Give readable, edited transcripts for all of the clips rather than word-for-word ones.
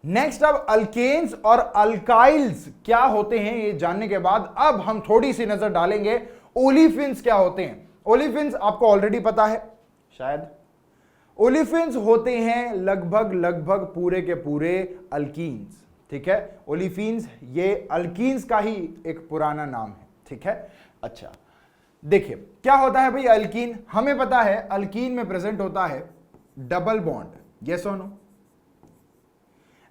Next, अब alkanes और अल्काइल्स क्या होते हैं ये जानने के बाद अब हम थोड़ी सी नजर डालेंगे ओलिफिन्स क्या होते हैं। ओलिफिन्स आपको ऑलरेडी पता है शायद। ओलिफिन्स होते हैं लगभग पूरे के पूरे अल्कीन्स, ठीक है। ओलिफिन्स ये अल्कीन्स का ही एक पुराना नाम है, ठीक है। अच्छा देखिए क्या होता है भाई, अल्कीन हमें पता है अल्कीन में प्रेजेंट होता है डबल बॉन्ड, यस और नो।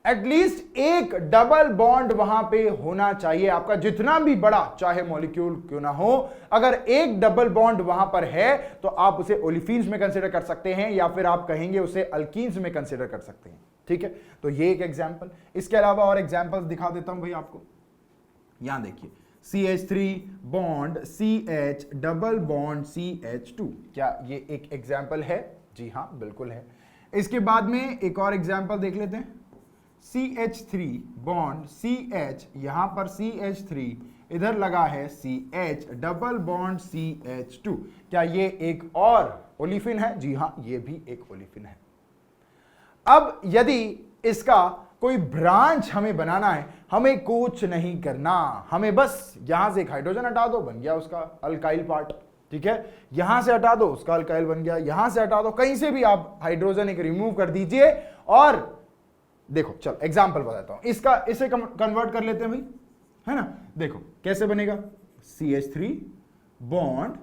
एटलीस्ट एक डबल बॉन्ड वहां पे होना चाहिए, आपका जितना भी बड़ा चाहे मॉलिक्यूल क्यों ना हो, अगर एक डबल बॉन्ड वहां पर है तो आप उसे ओलिफिन्स में कंसीडर कर सकते हैं या फिर आप कहेंगे उसे अल्कीन्स में कंसीडर कर सकते हैं, ठीक है। तो ये एक एग्जांपल, इसके अलावा और एग्जांपल्स दिखा देता हूं भाई आपको। यहां देखिए CH3 bond CH double bond CH2, क्या ये एक एग्जांपल है? जी हां बिल्कुल है। इसके बाद में एक और एग्जांपल देख लेते हैं, CH3 बॉन्ड CH, यहां पर CH3 इधर लगा है CH डबल बॉन्ड CH2, क्या ये एक और ओलिफिन है? जी हां ये भी एक ओलिफिन है। अब यदि इसका कोई ब्रांच हमें बनाना है, हमें कुछ नहीं करना, हमें बस यहां से एक हाइड्रोजन हटा दो, बन गया उसका अल्काइल पार्ट, ठीक है। यहां से हटा दो उसका अल्काइल बन गया, यहां से हटा दो, कहीं से भी आप हाइड्रोजन एक रिमूव कर दीजिए। और देखो चलो एग्जांपल बताता हूं इसका, इसे कन्वर्ट कर लेते हैं भाई, है ना। देखो कैसे बनेगा, CH3 bond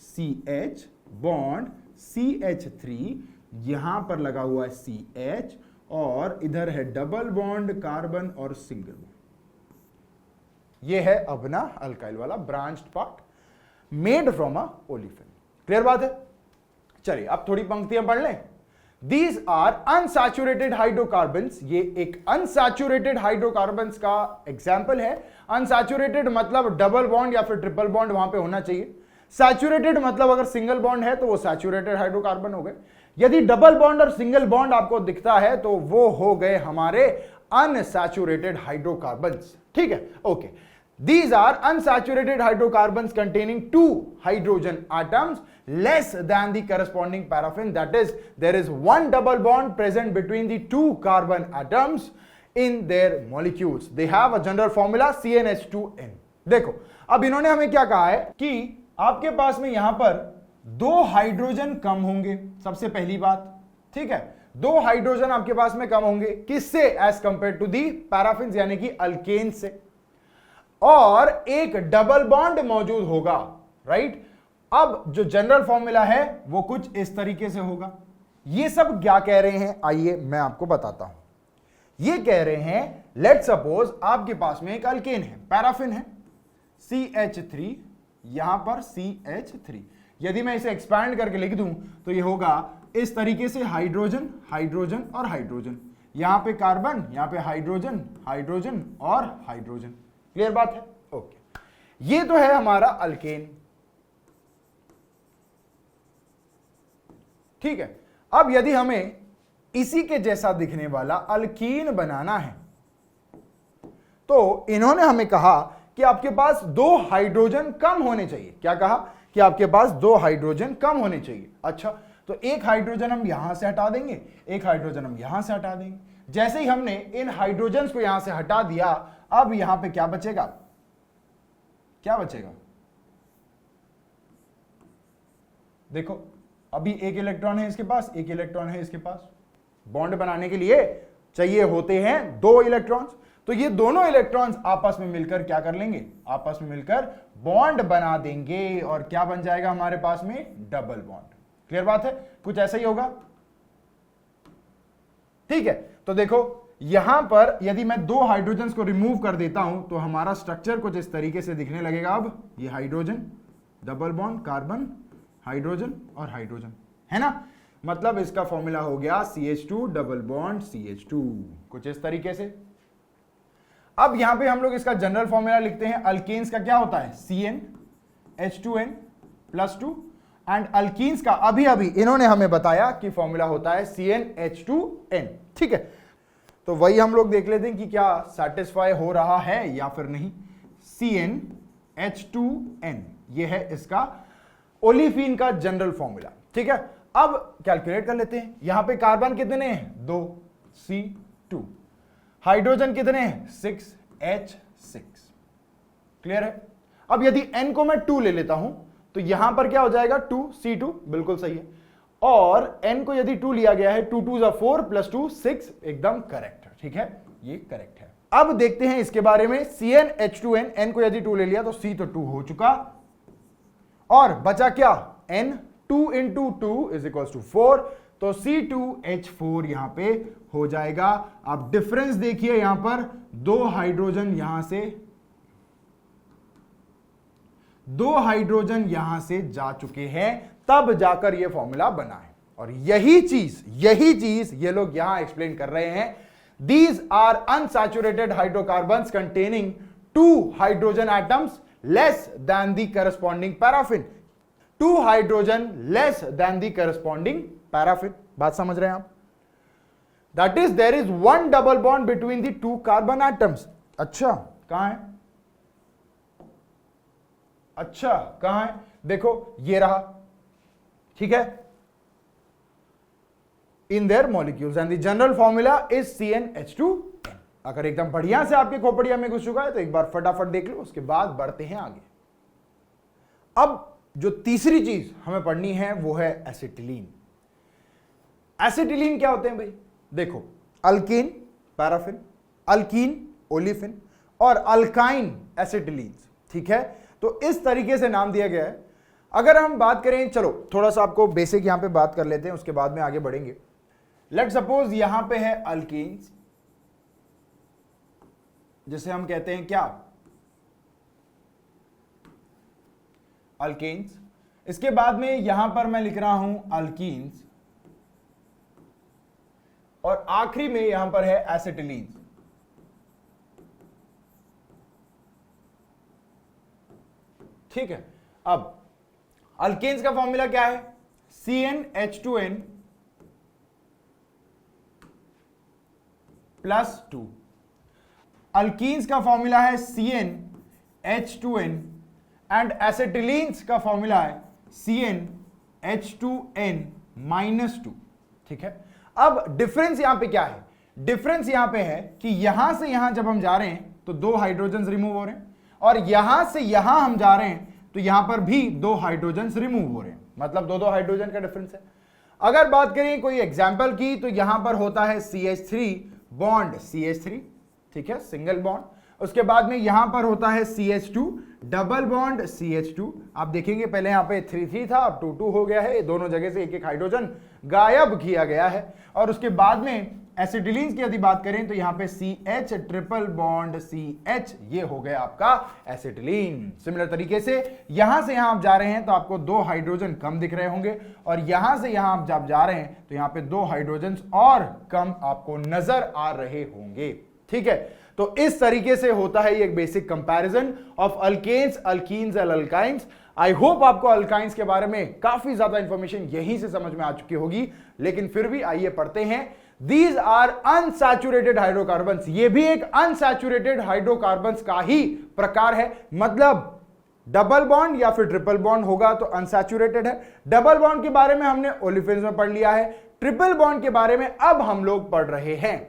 CH bond CH3, यहां पर लगा हुआ है CH और इधर है डबल बॉन्ड कार्बन और सिंगल बॉन्ड, ये है अपना अल्काइल वाला branched part made from a olefin. Clear बात है? चलिए अब थोड़ी पंक्तियां पढ़ लें। These are unsaturated hydrocarbons, ये एक unsaturated hydrocarbons का एग्जाम्पल है। unsaturated मतलब डबल बॉन्ड या फिर ट्रिपल बॉन्ड वहां पे होना चाहिए। सैचुरेटेड मतलब अगर सिंगल बॉन्ड है तो वो सैचुरेटेड हाइड्रोकार्बन हो गए। यदि डबल बॉन्ड और सिंगल बॉन्ड आपको दिखता है तो वो हो गए हमारे अनसैचुरेटेड हाइड्रोकार्बन्स, ठीक है। Okay, these are unsaturated hydrocarbons containing 2 hydrogen atoms less than the corresponding paraffin, that is there is one double bond present between the 2 carbon atoms in their molecules, they have a general formula CnH2n। देखो अब इन्होंने हमें क्या कहा है कि आपके पास में यहां पर 2 हाइड्रोजन कम होंगे, सबसे पहली बात, ठीक है। 2 हाइड्रोजन आपके पास में कम होंगे, किससे? As compare to the paraffin यानी कि अल्केन से, और एक डबल बॉन्ड मौजूद होगा, राइट। अब जो जनरल फॉर्मूला है वो कुछ इस तरीके से होगा। ये सब क्या कह रहे हैं आइए मैं आपको बताता हूं। ये कह रहे हैं लेट सपोज आपके पास में एक अल्केन है, पैराफिन है, CH3, यहां पर CH3, यदि मैं इसे एक्सपैंड करके लिख दूं तो ये होगा इस तरीके से, हाइड्रोजन हाइड्रोजन और हाइड्रोजन, यहां पे कार्बन, यहां पे हाइड्रोजन हाइड्रोजन और हाइड्रोजन। क्लियर बात है? ओके, ये तो है हमारा अल्केन, ठीक है। अब यदि हमें इसी के जैसा दिखने वाला अल्कीन बनाना है तो इन्होंने हमें कहा कि आपके पास 2 हाइड्रोजन कम होने चाहिए। क्या कहा? कि आपके पास 2 हाइड्रोजन कम होने चाहिए। अच्छा, तो एक हाइड्रोजन हम यहां से हटा देंगे, एक हाइड्रोजन हम यहां से हटा देंगे। जैसे ही हमने इन हाइड्रोजन को यहां से हटा दिया, अब यहां पे क्या बचेगा? क्या बचेगा? देखो अभी एक इलेक्ट्रॉन है इसके पास, एक इलेक्ट्रॉन है इसके पास, बॉन्ड बनाने के लिए चाहिए होते हैं 2 इलेक्ट्रॉन्स, तो ये दोनों इलेक्ट्रॉन्स आपस में मिलकर क्या कर लेंगे? आपस में मिलकर बॉन्ड बना देंगे और क्या बन जाएगा हमारे पास में? Double bond. क्लियर बात है? कुछ ऐसा ही होगा, ठीक है। तो देखो यहां पर यदि मैं 2 हाइड्रोजन को रिमूव कर देता हूं तो हमारा स्ट्रक्चर कुछ इस तरीके से दिखने लगेगा। अब ये hydrogen, double bond, carbon, hydrogen और हाइड्रोजन, है ना। मतलब इसका फॉर्मूला हो गया CH2 डबल बॉन्ड CH2, कुछ इस तरीके से। अब यहां पे हम लोग इसका जनरल फॉर्मूला लिखते हैं। अल्केन्स का क्या होता है? CnH2n+2, एंड अल्कीन्स का अभी अभी इन्होंने हमें बताया कि फॉर्मूला होता है CnH2n, ठीक है। तो वही हम लोग देख लेते हैं कि क्या सैटिस्फाई हो रहा है या फिर नहीं। CnH2n ये है इसका ओलिफिन का जनरल फॉर्मूला, ठीक है। अब कैलकुलेट कर लेते हैं। यहां पे कार्बन कितने हैं? 2, C2, हाइड्रोजन कितने हैं? 6H6। क्लियर है? अब यदि n को मैं 2 ले लेता हूं तो यहां पर क्या हो जाएगा? 2C2, बिल्कुल सही है। और n को यदि 2 लिया गया है, 2 2 4 प्लस 2 6, एकदम करेक्ट है। ठीक है, ये करेक्ट है। अब देखते हैं इसके बारे में। CnH2n, n को यदि 2 ले लिया तो C तो 2 हो चुका, और बचा क्या? n, 2 into 2 is equals to 4, तो C2H4 यहां पे हो जाएगा। आप डिफरेंस देखिए, यहां पर 2 हाइड्रोजन यहां से जा चुके हैं, तब जाकर यह फॉर्मूला बना है। और यही चीज ये लोग यहां एक्सप्लेन कर रहे हैं। These are unsaturated hydrocarbons containing 2 hydrogen atoms less than the corresponding paraffin. 2 hydrogen less than the corresponding paraffin. बात समझ रहे हैं आप? That is, there is one double bond between the 2 carbon atoms. अच्छा, कहां है? अच्छा, कहां है? देखो, ये रहा। ठीक है, in their molecules and the general formula is CnH2n। अगर एकदम बढ़िया से आपके खोपड़िया में घुस चुका है तो एक बार फटाफट देख लो, उसके बाद बढ़ते हैं आगे। अब जो तीसरी चीज हमें पढ़नी है वो है एसिटिलीन। एसिटिलीन क्या होते हैं भाई? देखो, अल्कीन पैराफिन, अल्कीन ओलिफिन, और अल्काइन एसिटिलीन। ठीक है, तो इस तरीके से नाम दिया गया है। अगर हम बात करें, चलो थोड़ा सा आपको बेसिक यहां पे बात कर लेते हैं, उसके बाद में आगे बढ़ेंगे। लेट सपोज यहां पे है अल्कीन्स, जिसे हम कहते हैं क्या? अल्केन्स। इसके बाद में यहां पर मैं लिख रहा हूं अल्कीन्स, और आखिरी में यहां पर है एसिटिलीन्स। ठीक है, अब अल्केन्स का फॉर्मूला क्या है? CnH2n plus 2। अल्कीन्स का फॉर्मूला है CnH2n, एंड एसिटिलीन्स का फॉर्मूला है CnH2n माइनस 2। ठीक है, अब डिफरेंस यहां पे क्या है? डिफरेंस यहां पे है कि यहां से यहां जब हम जा रहे हैं तो 2 हाइड्रोजन रिमूव हो रहे हैं, और यहां से यहां हम जा रहे हैं तो यहां पर भी 2 हाइड्रोजन रिमूव हो रहे हैं, मतलब 2 हाइड्रोजन का डिफरेंस है। अगर बात करें कोई एग्जाम्पल की, तो यहां पर होता है CH3 बॉन्ड CH3, ठीक है, सिंगल बॉन्ड। उसके बाद में यहां पर होता है CH2 डबल बॉन्ड CH2। आप देखेंगे पहले यहां पे 3 था, अब 2 हो गया है, दोनों जगह से एक एक हाइड्रोजन गायब किया गया है। और उसके बाद में एसिटिलीन की यदि बात करें तो यहां पे CH ट्रिपल बॉन्ड CH, ये हो गया आपका एसिटिलीन। सिमिलर तरीके से यहां से यहां आप जा रहे हैं तो आपको 2 हाइड्रोजन कम दिख रहे होंगे, और यहां से यहां आप जब जा रहे हैं तो यहां पे 2 हाइड्रोजन और कम आपको नजर आ रहे होंगे। ठीक है, तो इस तरीके से होता है ये basic comparison of alkanes, alkenes and alkynes. I hope आपको अल्काइंस के बारे में काफी ज्यादा इंफॉर्मेशन यहीं से समझ में आ चुकी होगी, लेकिन फिर भी आइए पढ़ते हैं। These are unsaturated hydrocarbons। ये भी एक unsaturated hydrocarbons का ही प्रकार है, मतलब डबल बॉन्ड या फिर ट्रिपल बॉन्ड होगा तो अनसैचुरेटेड है। डबल बॉन्ड के बारे में हमने ओलिफिन्स में पढ़ लिया है, ट्रिपल बॉन्ड के बारे में अब हम लोग पढ़ रहे हैं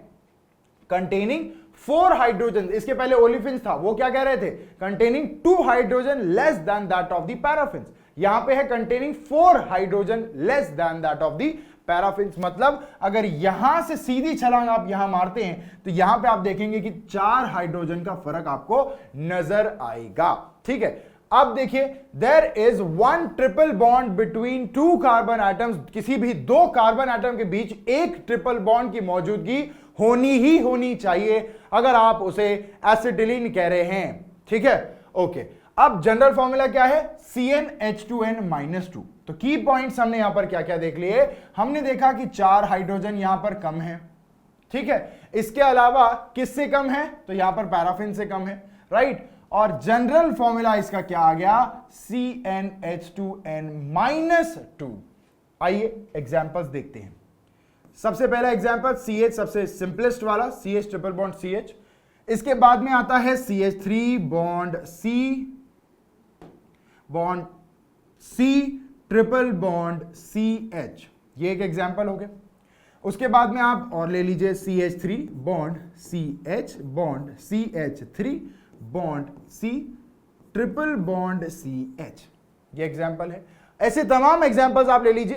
कंटेनिंग 4 हाइड्रोजन। इसके पहले ओलिफिन्स था, वो क्या कह रहे थे? Containing 2 hydrogen less than that of the paraffins. यहां पे है containing 4 hydrogen less than that of the paraffins. मतलब अगर यहां से सीधी छलांग आप यहां मारते हैं तो यहां पे आप देखेंगे कि 4 हाइड्रोजन का फर्क आपको नजर आएगा। ठीक है, अब देखिए, there is 1 triple bond between 2 carbon atoms. किसी भी 2 कार्बन एटम के बीच एक ट्रिपल बॉन्ड की मौजूदगी होनी ही होनी चाहिए अगर आप उसे एसिटिलीन कह रहे हैं। ठीक है, ओके। अब जनरल फॉर्मूला क्या है? CnH2n minus 2। तो की पॉइंट्स हमने यहां पर क्या क्या देख लिए? हमने देखा कि 4 हाइड्रोजन यहां पर कम है। ठीक है, इसके अलावा किससे कम है? तो यहां पर पैराफिन से कम है, राइट। और जनरल फॉर्मूला इसका क्या आ गया? CnH2n minus 2। आइए एग्जांपल्स देखते हैं। सबसे पहला एग्जांपल CH, सबसे सिंपलेस्ट वाला, CH ट्रिपल बॉन्ड CH। इसके बाद में आता है CH3 bond C bond C triple bond CH। ये एक एग्जांपल हो गया। उसके बाद में आप और ले लीजिए CH3 bond CH bond CH3 bond C triple bond CH। ये एग्जांपल है। ऐसे तमाम एग्जांपल्स आप ले लीजिए।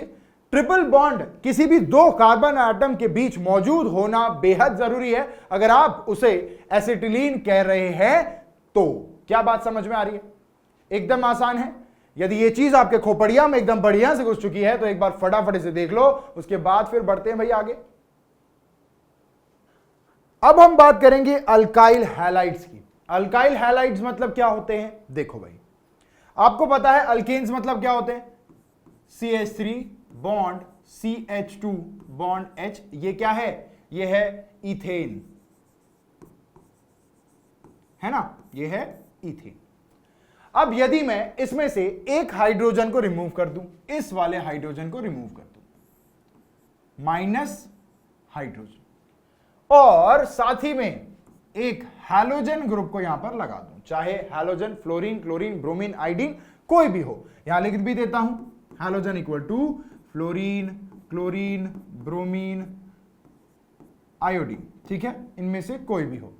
ट्रिपल बॉन्ड किसी भी दो कार्बन एटम के बीच मौजूद होना बेहद जरूरी है। अगर आप उसे एसिटिलीन कह रहे हैं तो क्या बात समझ में आ रही है? एकदम आसान है। यदि ये चीज आपके खोपड़िया में एकदम बढ़िया से घुस चुकी है तो एक बार फटाफट इसे देख लो, उसके बाद फिर बढ़ते हैं भाई आगे। अब हम बात करेंगे अल्काइल हैलाइड्स की। अल्काइल हैलाइड्स मतलब क्या होते हैं? देखो भाई, आपको पता है अल्केन्स मतलब क्या होते हैं? CH3 bond CH2 bond H। ये क्या है? ये है इथेन, है ना? ये है इथेन। अब यदि मैं इसमें से एक हाइड्रोजन को रिमूव कर दूं, इस वाले हाइड्रोजन को रिमूव कर दूं, माइनस हाइड्रोजन, और साथ ही में एक हैलोजन ग्रुप को यहां पर लगा दूं, चाहे halogen fluorine, chlorine, bromine, iodine कोई भी हो। यहां लिख भी देता हूं, halogen equal to fluorine, chlorine, bromine, iodine. ठीक है, इनमें से कोई भी हो।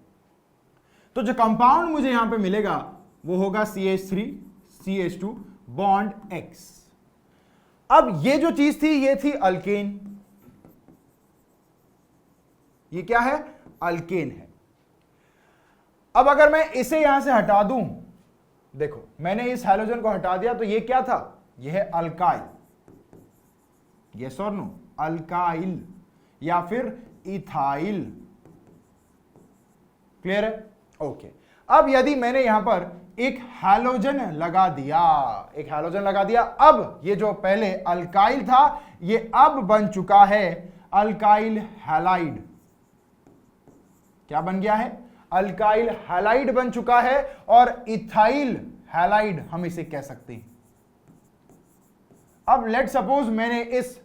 तो जो कंपाउंड मुझे यहां पे मिलेगा वो होगा CH3 CH2 बॉन्ड X। अब ये जो चीज थी ये थी अल्केन। ये क्या है? अल्केन है। अब अगर मैं इसे यहां से हटा दूं, देखो मैंने इस हैलोजन को हटा दिया तो ये क्या था? ये है अल्काइल। यस और नो? अल्काइल या फिर इथाइल। क्लियर है? ओके। अब यदि मैंने यहां पर एक हैलोजन लगा दिया, एक हैलोजन लगा दिया, अब ये जो पहले अल्काइल था ये अब बन चुका है अल्काइल हैलाइड। क्या बन गया है? अल्काइल हैलाइड बन चुका है, और इथाइल हैलाइड हम इसे कह सकते हैं। अब लेट सपोज मैंने इस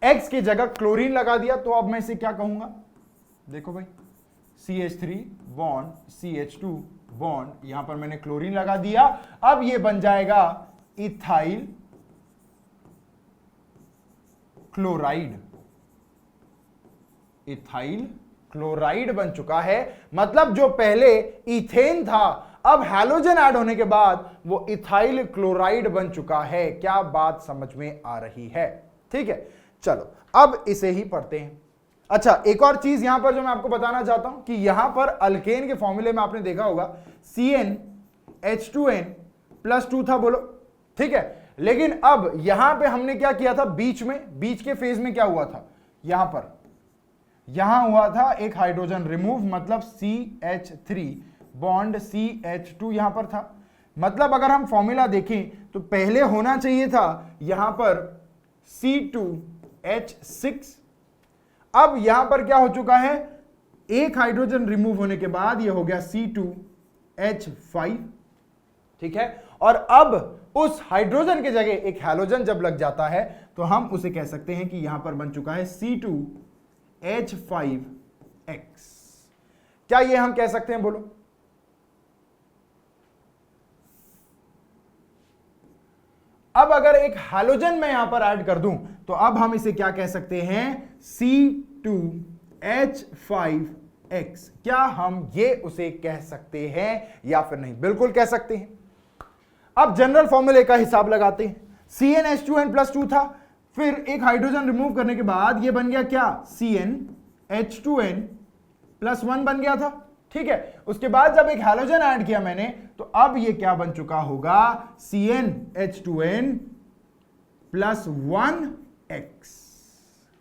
X की जगह क्लोरीन लगा दिया, तो अब मैं इसे क्या कहूंगा? देखो भाई, CH3 बॉन्ड CH2 बॉन्ड, यहां पर मैंने क्लोरीन लगा दिया, अब ये बन जाएगा इथाइल क्लोराइड। इथाइल क्लोराइड बन चुका है। मतलब जो पहले इथेन था, अब हैलोजन ऐड होने के बाद वो इथाइल क्लोराइड बन चुका है। क्या बात समझ में आ रही है? ठीक है, चलो अब इसे ही पढ़ते हैं। अच्छा, एक और चीज यहां पर जो मैं आपको बताना चाहता हूं कि यहां पर अल्केन के फॉर्मूले में आपने देखा होगा CnH2n+2 था, बोलो। ठीक है, लेकिन अब यहां पे हमने क्या किया था? बीच के फेज में क्या हुआ था? यहां हुआ था एक हाइड्रोजन रिमूव, मतलब CH3 बॉन्ड CH2 यहां पर था। मतलब अगर हम फॉर्मूला देखें तो पहले होना चाहिए था यहां पर C2H6। अब यहां पर क्या हो चुका है? एक हाइड्रोजन रिमूव होने के बाद यह हो गया C2H5। ठीक है, और अब उस हाइड्रोजन की जगह एक हैलोजन जब लग जाता है तो हम उसे कह सकते हैं कि यहां पर बन चुका है C2H5X। क्या ये हम कह सकते हैं? बोलो। अब अगर एक हैलोजन मैं यहां पर ऐड कर दूं तो अब हम इसे क्या कह सकते हैं? C2H5X। क्या हम ये उसे कह सकते हैं या फिर नहीं? बिल्कुल कह सकते हैं। अब जनरल फॉर्मूले का हिसाब लगाते हैं। CnH2n+2 था, फिर एक हाइड्रोजन रिमूव करने के बाद ये बन गया क्या? CnH2n+1 बन गया था। ठीक है, उसके बाद जब एक हैलोजन ऐड किया मैंने तो अब ये क्या बन चुका होगा? CnH2n+1X।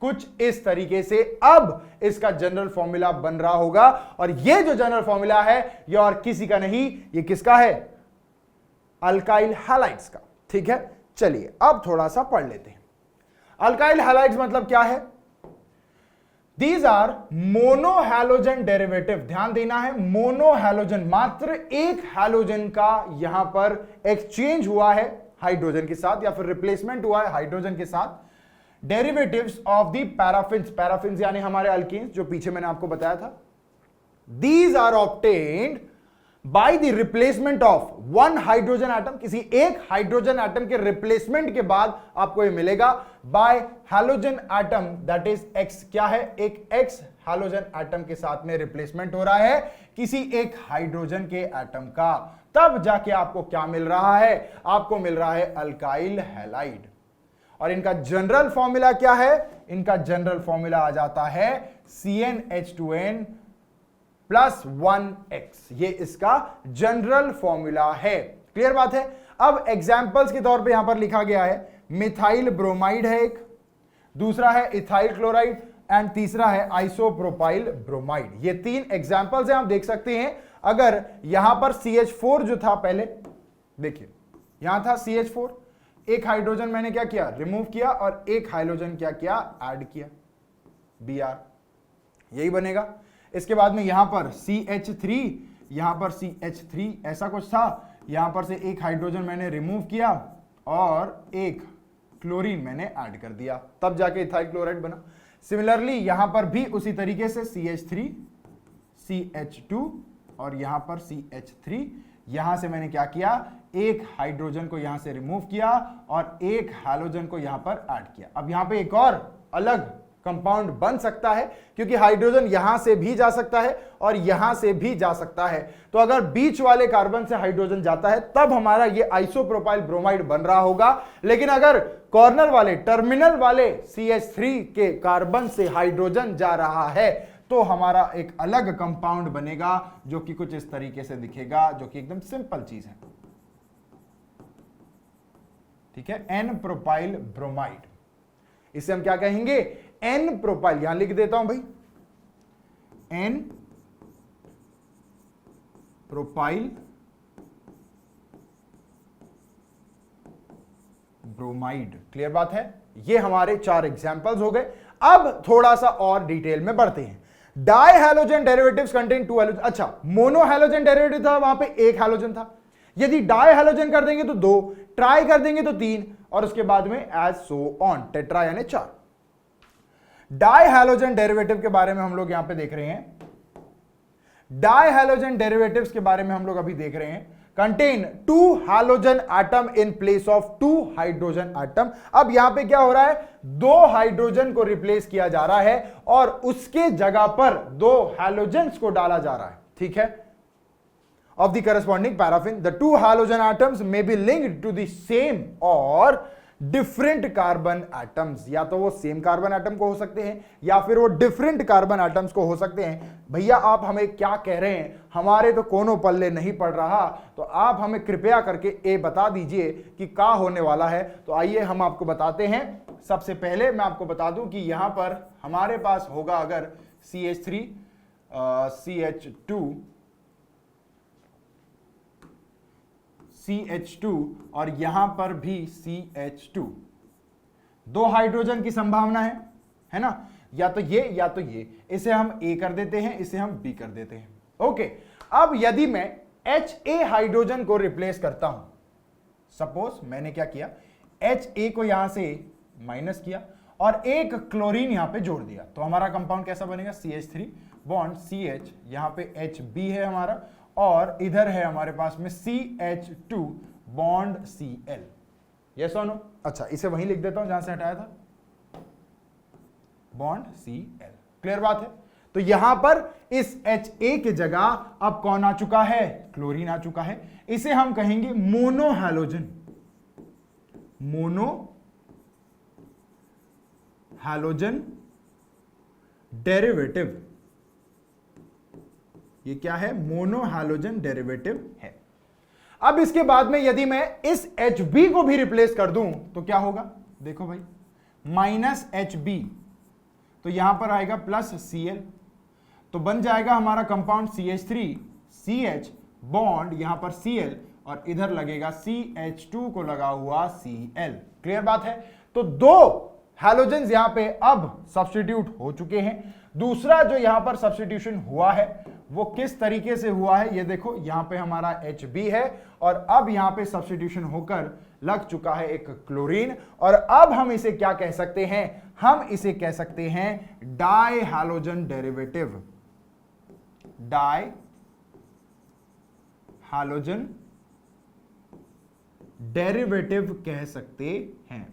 कुछ इस तरीके से अब इसका जनरल फॉर्मूला बन रहा होगा, और ये जो जनरल फॉर्मूला है ये और किसी का नहीं, ये किसका है? अल्काइल हैलाइड्स का। ठीक है, चलिए अब थोड़ा सा पढ़ लेते हैं। अल्काइल हैलाइड्स मतलब क्या है? These are monohalogen derivative. ध्यान देना है, मोनोहैलोजन, मात्र एक हैलोजन का यहां पर एक्सचेंज हुआ है हाइड्रोजन के साथ, या फिर रिप्लेसमेंट हुआ है हाइड्रोजन के साथ। Derivatives of the paraffins, paraffins यानी हमारे अल्केन्स, जो पीछे मैंने आपको बताया था। These are obtained bye the replacement of one hydrogen atom, किसी एक हाइड्रोजन एटम के रिप्लेसमेंट के बाद आपको ये मिलेगा bye halogen atom that is x. क्या है? एक एक्स हैलोजन एटम के साथ में रिप्लेसमेंट हो रहा है किसी एक हाइड्रोजन के एटम का, तब जाके आपको क्या मिल रहा है? आपको मिल रहा है अल्काइल हैलाइड। और इनका जनरल फॉर्मूला क्या है? इनका जनरल फॉर्मूला आ जाता है CnH2n प्लस 1x। ये इसका जनरल फॉर्मूला है। क्लियर बात है? अब एग्जाम्पल्स के तौर पे यहां पर लिखा गया है मिथाइल ब्रोमाइड है एक, दूसरा है इथाइल क्लोराइड एंड तीसरा है आइसोप्रोपाइल ब्रोमाइड। ये 3 एग्जाम्पल्स हैं, आप देख सकते हैं। अगर यहां पर CH4 जो था, पहले देखिए यहां था CH4, एक हाइड्रोजन मैंने क्या किया? रिमूव किया, और एक हाइड्रोजन क्या किया? ऐड किया, Br, यही बनेगा। इसके बाद में यहां पर CH3, यहां पर CH3 ऐसा कुछ था, यहां पर से एक हाइड्रोजन मैंने रिमूव किया और एक क्लोरीन मैंने ऐड कर दिया, तब जाके इथाइल क्लोराइड बना। सिमिलरली यहां पर भी उसी तरीके से CH3, CH2 और यहां पर CH3, यहां से मैंने क्या किया? एक हाइड्रोजन को यहां से रिमूव किया और एक हैलोजन को यहां पर ऐड किया। अब यहां पे एक और अलग कंपाउंड बन सकता है, क्योंकि हाइड्रोजन यहां से भी जा सकता है और यहां से भी जा सकता है। तो अगर बीच वाले कार्बन से हाइड्रोजन जाता है तब हमारा ये आइसोप्रोपाइल ब्रोमाइड बन रहा होगा। लेकिन अगर कॉर्नर वाले, टर्मिनल वाले CH3 के कार्बन से हाइड्रोजन जा रहा है तो हमारा एक अलग कंपाउंड बनेगा जो कि कुछ इस तरीके से दिखेगा, जो कि एकदम सिंपल चीज है। ठीक है, एन प्रोपाइल ब्रोमाइड। इसे हम क्या कहेंगे? N propyl. यहां लिख देता हूं भाई, एन प्रोपाइल ब्रोमाइड। क्लियर बात है? ये हमारे 4 एग्जांपल्स हो गए। अब थोड़ा सा और डिटेल में बढ़ते हैं। Di halogen derivatives contain 2 halogen. अच्छा, मोनो हैलोजन डेरिवेटिव था, वहां पे एक हैलोजन था। यदि डाई हैलोजन कर देंगे तो 2, ट्राई कर देंगे तो 3, और उसके बाद में एज सो ऑन, टेट्रा यानी 4। डाई हैलोजन डेरिवेटिव के बारे में हम लोग यहां पे देख रहे हैं। डाई हैलोजन डेरिवेटिव्स के बारे में हम लोग अभी देख रहे हैं। Contain 2 halogen atom in place of 2 hydrogen atom. अब यहां पे क्या हो रहा है? 2 हाइड्रोजन को रिप्लेस किया जा रहा है और उसके जगह पर 2 हैलोजन्स को डाला जा रहा है। ठीक है, of the corresponding paraffin, the 2 halogen atoms may be linked to the same or different carbon atoms। या तो वो सेम कार्बन एटम को हो सकते हैं या फिर वो डिफरेंट कार्बन एटम्स को हो सकते हैं। भैया आप हमें क्या कह रहे हैं? हमारे तो कोनो पल्ले नहीं पड़ रहा, तो आप हमें कृपया करके ये बता दीजिए कि क्या होने वाला है। तो आइए हम आपको बताते हैं। सबसे पहले मैं आपको बता दूं कि यहां पर हमारे पास होगा अगर CH3, CH2, CH2 और यहां पर भी CH2, 2 हाइड्रोजन की संभावना है ना? या तो ये या तो ये। इसे हम A कर देते हैं, इसे हम B कर देते हैं। ओके, अब यदि मैं HA हाइड्रोजन को रिप्लेस करता हूं, सपोज मैंने क्या किया? HA को यहां से माइनस किया और एक क्लोरीन यहां पे जोड़ दिया, तो हमारा कंपाउंड कैसा बनेगा? CH3 बॉन्ड CH, यहां पे HB है हमारा, और इधर है हमारे पास में CH2 बॉन्ड Cl। यस और नो? अच्छा, इसे वहीं लिख देता हूं जहां से हटाया था, बॉन्ड Cl। क्लियर बात है? तो यहां पर इस HA की जगह अब कौन आ चुका है? क्लोरीन आ चुका है। इसे हम कहेंगे mono halogen, mono halogen derivative. ये क्या है? मोनो हैलोजन डेरिवेटिव है। अब इसके बाद में यदि मैं इस HB को भी रिप्लेस कर दूं तो क्या होगा? देखो भाई, माइनस HB, तो यहां पर आएगा प्लस Cl, तो बन जाएगा हमारा कंपाउंड CH3 CH बॉन्ड यहां पर Cl और इधर लगेगा CH2 को लगा हुआ Cl। क्लियर बात है? तो 2 हैलोजेंस यहां पे अब सब्स्टिट्यूट हो चुके हैं। दूसरा जो यहां पर सब्स्टिट्यूशन हुआ है वो किस तरीके से हुआ है? ये देखो, यहां पे हमारा HB है और अब यहां पे सब्स्टिट्यूशन होकर लग चुका है एक क्लोरीन, और अब हम इसे क्या कह सकते हैं? हम इसे कह सकते हैं di halogen derivative. Di hydrogen derivative कह सकते हैं।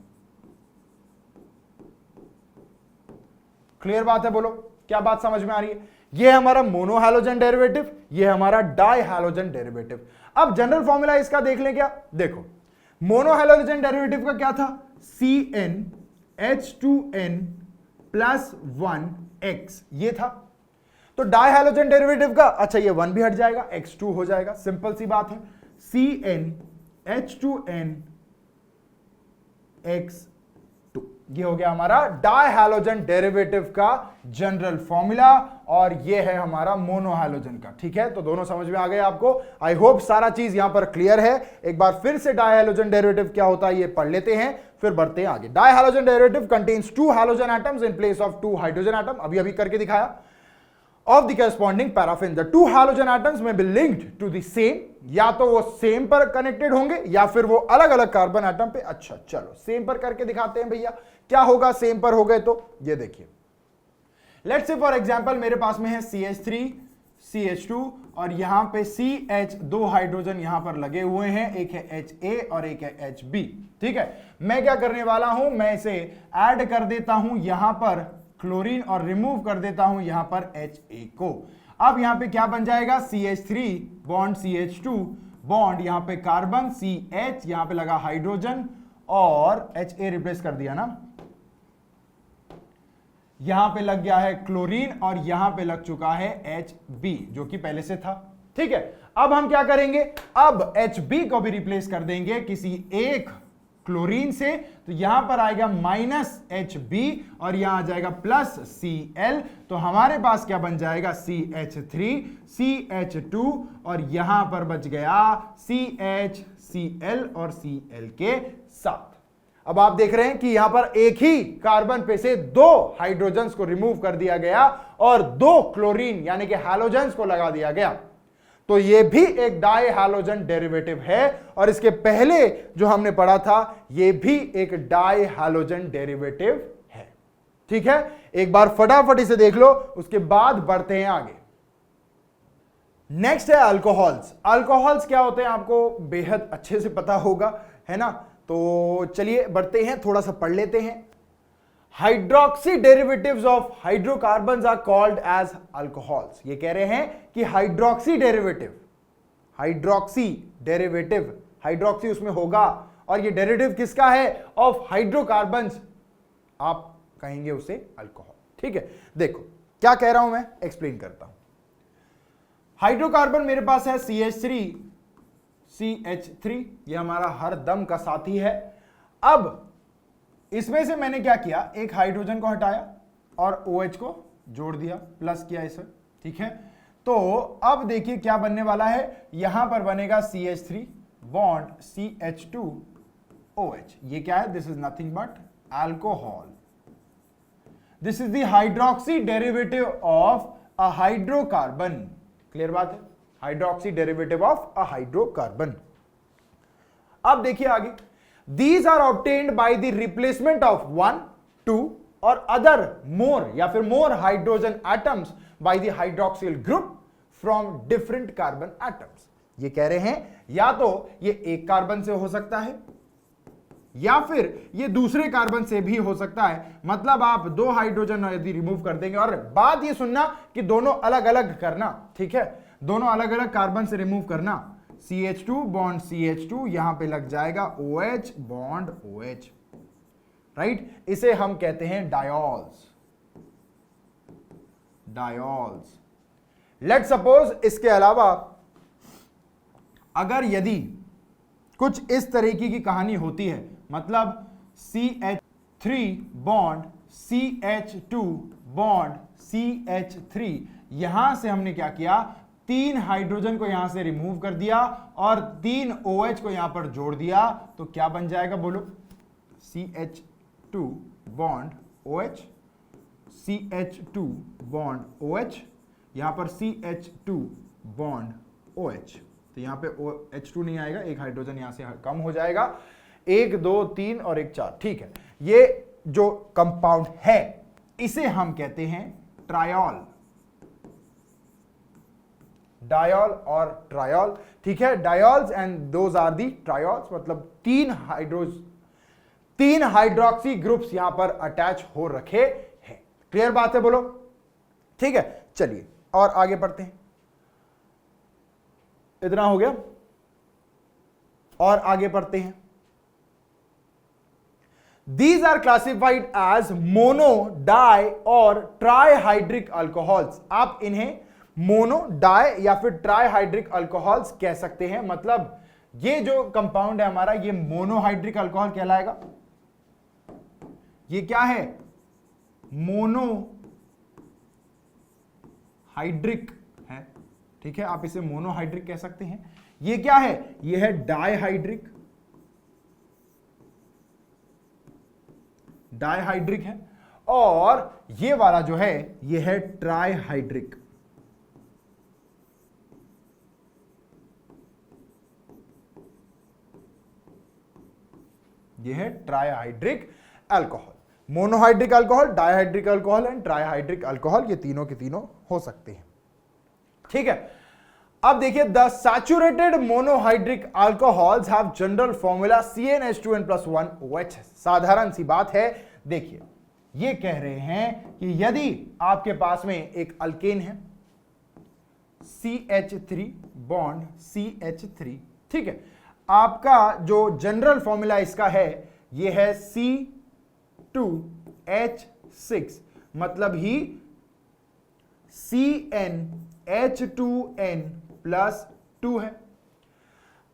क्लियर बात है? बोलो क्या बात समझ में आ रही है? ये हमारा मोनो हैलोजन डेरिवेटिव, ये हमारा डाई हैलोजन डेरिवेटिव। अब जनरल फॉर्मूला इसका देख लें क्या? देखो मोनो हैलोजन डेरिवेटिव का क्या था? CnH2n प्लस 1x ये था। तो डाई हैलोजन डेरिवेटिव का, अच्छा ये 1 भी हट जाएगा, x2 हो जाएगा, सिंपल सी बात है। CnH2n x2 ये हो गया हमारा डाई हैलोजन डेरिवेटिव का जनरल फॉर्मूला, और ये है हमारा मोनो हैलोजन का। ठीक है, तो दोनों समझ में आ गए आपको। आई होप सारा चीज यहां पर क्लियर है। एक बार फिर से डाई हैलोजन डेरिवेटिव क्या होता है ये पढ़ लेते हैं, फिर बढ़ते हैं आगे। Di halogen derivative contains 2 hydrogen atoms in place of 2 hydrogen atom, अभी अभी करके दिखाया, of the corresponding paraffin. The 2 halogen atoms may be linked to the same, या तो वो सेम पर कनेक्टेड होंगे या फिर वो अलग अलग कार्बन एटम पे। अच्छा चलो सेम पर करके दिखाते हैं भैया, क्या होगा सेम पर हो गए तो। ये देखिए, लेट्स से फॉर एग्जांपल मेरे पास में है CH3 CH2 और यहां पे CH, 2 हाइड्रोजन यहां पर लगे हुए हैं, एक है HA और एक है HB। ठीक है, मैं क्या करने वाला हूं, मैं इसे ऐड कर देता हूं यहां पर क्लोरीन और रिमूव कर देता हूं यहां पर HA को। अब यहां पे क्या बन जाएगा? CH3 बॉन्ड CH2 बॉन्ड, यहां पे कार्बन CH, यहां पे लगा हाइड्रोजन और HA रिप्लेस कर दिया ना, यहां पे लग गया है क्लोरीन और यहां पे लग चुका है HB जो कि पहले से था। ठीक है, अब हम क्या करेंगे, अब HB को भी रिप्लेस कर देंगे किसी एक क्लोरीन से, तो यहां पर आएगा -HB और यहां आ जाएगा +Cl, तो हमारे पास क्या बन जाएगा? CH3 CH2 और यहां पर बच गया CH Cl और Cl के साथ। अब आप देख रहे हैं कि यहां पर एक ही कार्बन पे से 2 हाइड्रोजन्स को रिमूव कर दिया गया और 2 क्लोरीन यानी कि हैलोजन्स को लगा दिया गया, तो ये भी एक डाई हैलोजन डेरिवेटिव है। और इसके पहले जो हमने पढ़ा था ये भी एक डाई हैलोजन डेरिवेटिव है। ठीक है, एक बार फटाफट इसे देख लो, उसके बाद बढ़ते हैं आगे। नेक्स्ट है अल्कोहल्स। अल्कोहल्स क्या होते हैं आपको बेहद अच्छे से पता होगा, है ना? तो चलिए बढ़ते हैं, थोड़ा सा पढ़ लेते हैं। Hydroxy derivatives of hydrocarbons are called as alcohols. ये कह रहे हैं कि हाइड्रोक्सी डेरिवेटिव, हाइड्रोक्सी उसमें होगा और ये डेरिवेटिव किसका है? ऑफ हाइड्रोकार्बन्स, आप कहेंगे उसे अल्कोहल। ठीक है, देखो क्या कह रहा हूं मैं, एक्सप्लेन करता हूं। हाइड्रोकार्बन मेरे पास है CH3 CH3, ये हमारा हर दम का साथी है। अब इसमें से मैंने क्या किया, एक हाइड्रोजन को हटाया और OH को जोड़ दिया, प्लस किया इसे। ठीक है, तो अब देखिए क्या बनने वाला है, यहां पर बनेगा CH3 बॉन्ड CH2OH। ये क्या है? This is nothing but alcohol. This is the hydroxy derivative of a hydrocarbon. Clear बात है? Hydroxy derivative of a hydrocarbon. अब देखिए आगे, these are obtained by the replacement of 1, 2 और other more या फिर more hydrogen atoms by the hydroxyl group from different carbon atoms। ये कह रहे हैं या तो ये एक कार्बन से हो सकता है या फिर ये दूसरे कार्बन से भी हो सकता है। मतलब आप 2 हाइड्रोजन यदि रिमूव कर देंगे, और बात ये सुनना कि दोनों अलग अलग करना। ठीक है, दोनों अलग अलग कार्बन से रिमूव करना। CH2 बॉन्ड CH2, यहां पे लग जाएगा OH बॉन्ड OH, राइट? इसे हम कहते हैं डायोल्स। लेट सपोज इसके अलावा अगर यदि कुछ इस तरीके की कहानी होती है, मतलब CH3 bond CH2 bond CH3, यहां से हमने क्या किया, 3 हाइड्रोजन को यहां से रिमूव कर दिया और 3 OH को यहां पर जोड़ दिया, तो क्या बन जाएगा बोलो? CH2 bond OH CH2 bond OH, यहां पर CH2 बॉन्ड OH, तो यहां पे H2 नहीं आएगा, एक हाइड्रोजन यहां से कम हो जाएगा, 1 2 3 और 1 4। ठीक है, ये जो कंपाउंड है इसे हम कहते हैं ट्रायोल। डायोल और ट्रायोल, ठीक है, diols and those are the triols, मतलब तीन हाइड्रोक्सी ग्रुप्स यहां पर अटैच हो रखे हैं। क्लियर बात है, बोलो, ठीक है। चलिए और आगे बढ़ते हैं, इतना हो गया, और आगे बढ़ते हैं। These are classified as mono, di और ट्राइहाइड्रिक अल्कोहल्स। आप इन्हें मोनो, डाई या फिर ट्राइहाइड्रिक अल्कोहल्स कह सकते हैं। मतलब ये जो कंपाउंड है हमारा, ये मोनोहाइड्रिक अल्कोहल कहलाएगा। ये क्या है? मोनोहाइड्रिक है, ठीक है, आप इसे मोनोहाइड्रिक कह सकते हैं। ये क्या है? ये है डाइहाइड्रिक, डाइहाइड्रिक है, और ये वाला जो है ये है ट्राइहाइड्रिक। ये है trihydric alcohol. Monohydric alcohol, dihydric alcohol and trihydric alcohol, ये तीनों के तीनों हो सकते हैं, ठीक है। अब देखिए, the saturated monohydric alcohols have general formula CnH2n+1OH। साधारण सी बात है। देखिए, ये कह रहे हैं कि यदि आपके पास में एक अल्केन है, CH3 बॉन्ड CH3, ठीक है, आपका जो जनरल फॉर्मूला इसका है ये है C2H6, मतलब ही CnH2n+2 है।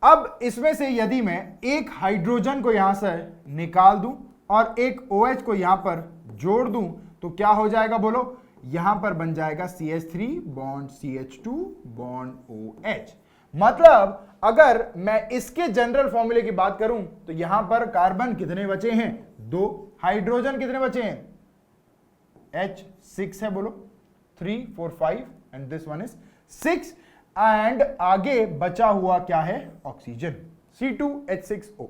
अब इसमें से यदि मैं एक हाइड्रोजन को यहां से निकाल दूं और एक OH को यहां पर जोड़ दूं तो क्या हो जाएगा, बोलो? यहां पर बन जाएगा CH3 bond CH2 bond OH। मतलब अगर मैं इसके जनरल फॉर्मूले की बात करूं तो यहां पर कार्बन कितने बचे हैं? 2। हाइड्रोजन कितने बचे हैं? H6 है, बोलो, 3 4 5 and this one is 6, and आगे बचा हुआ क्या है? Oxygen, C2H6O।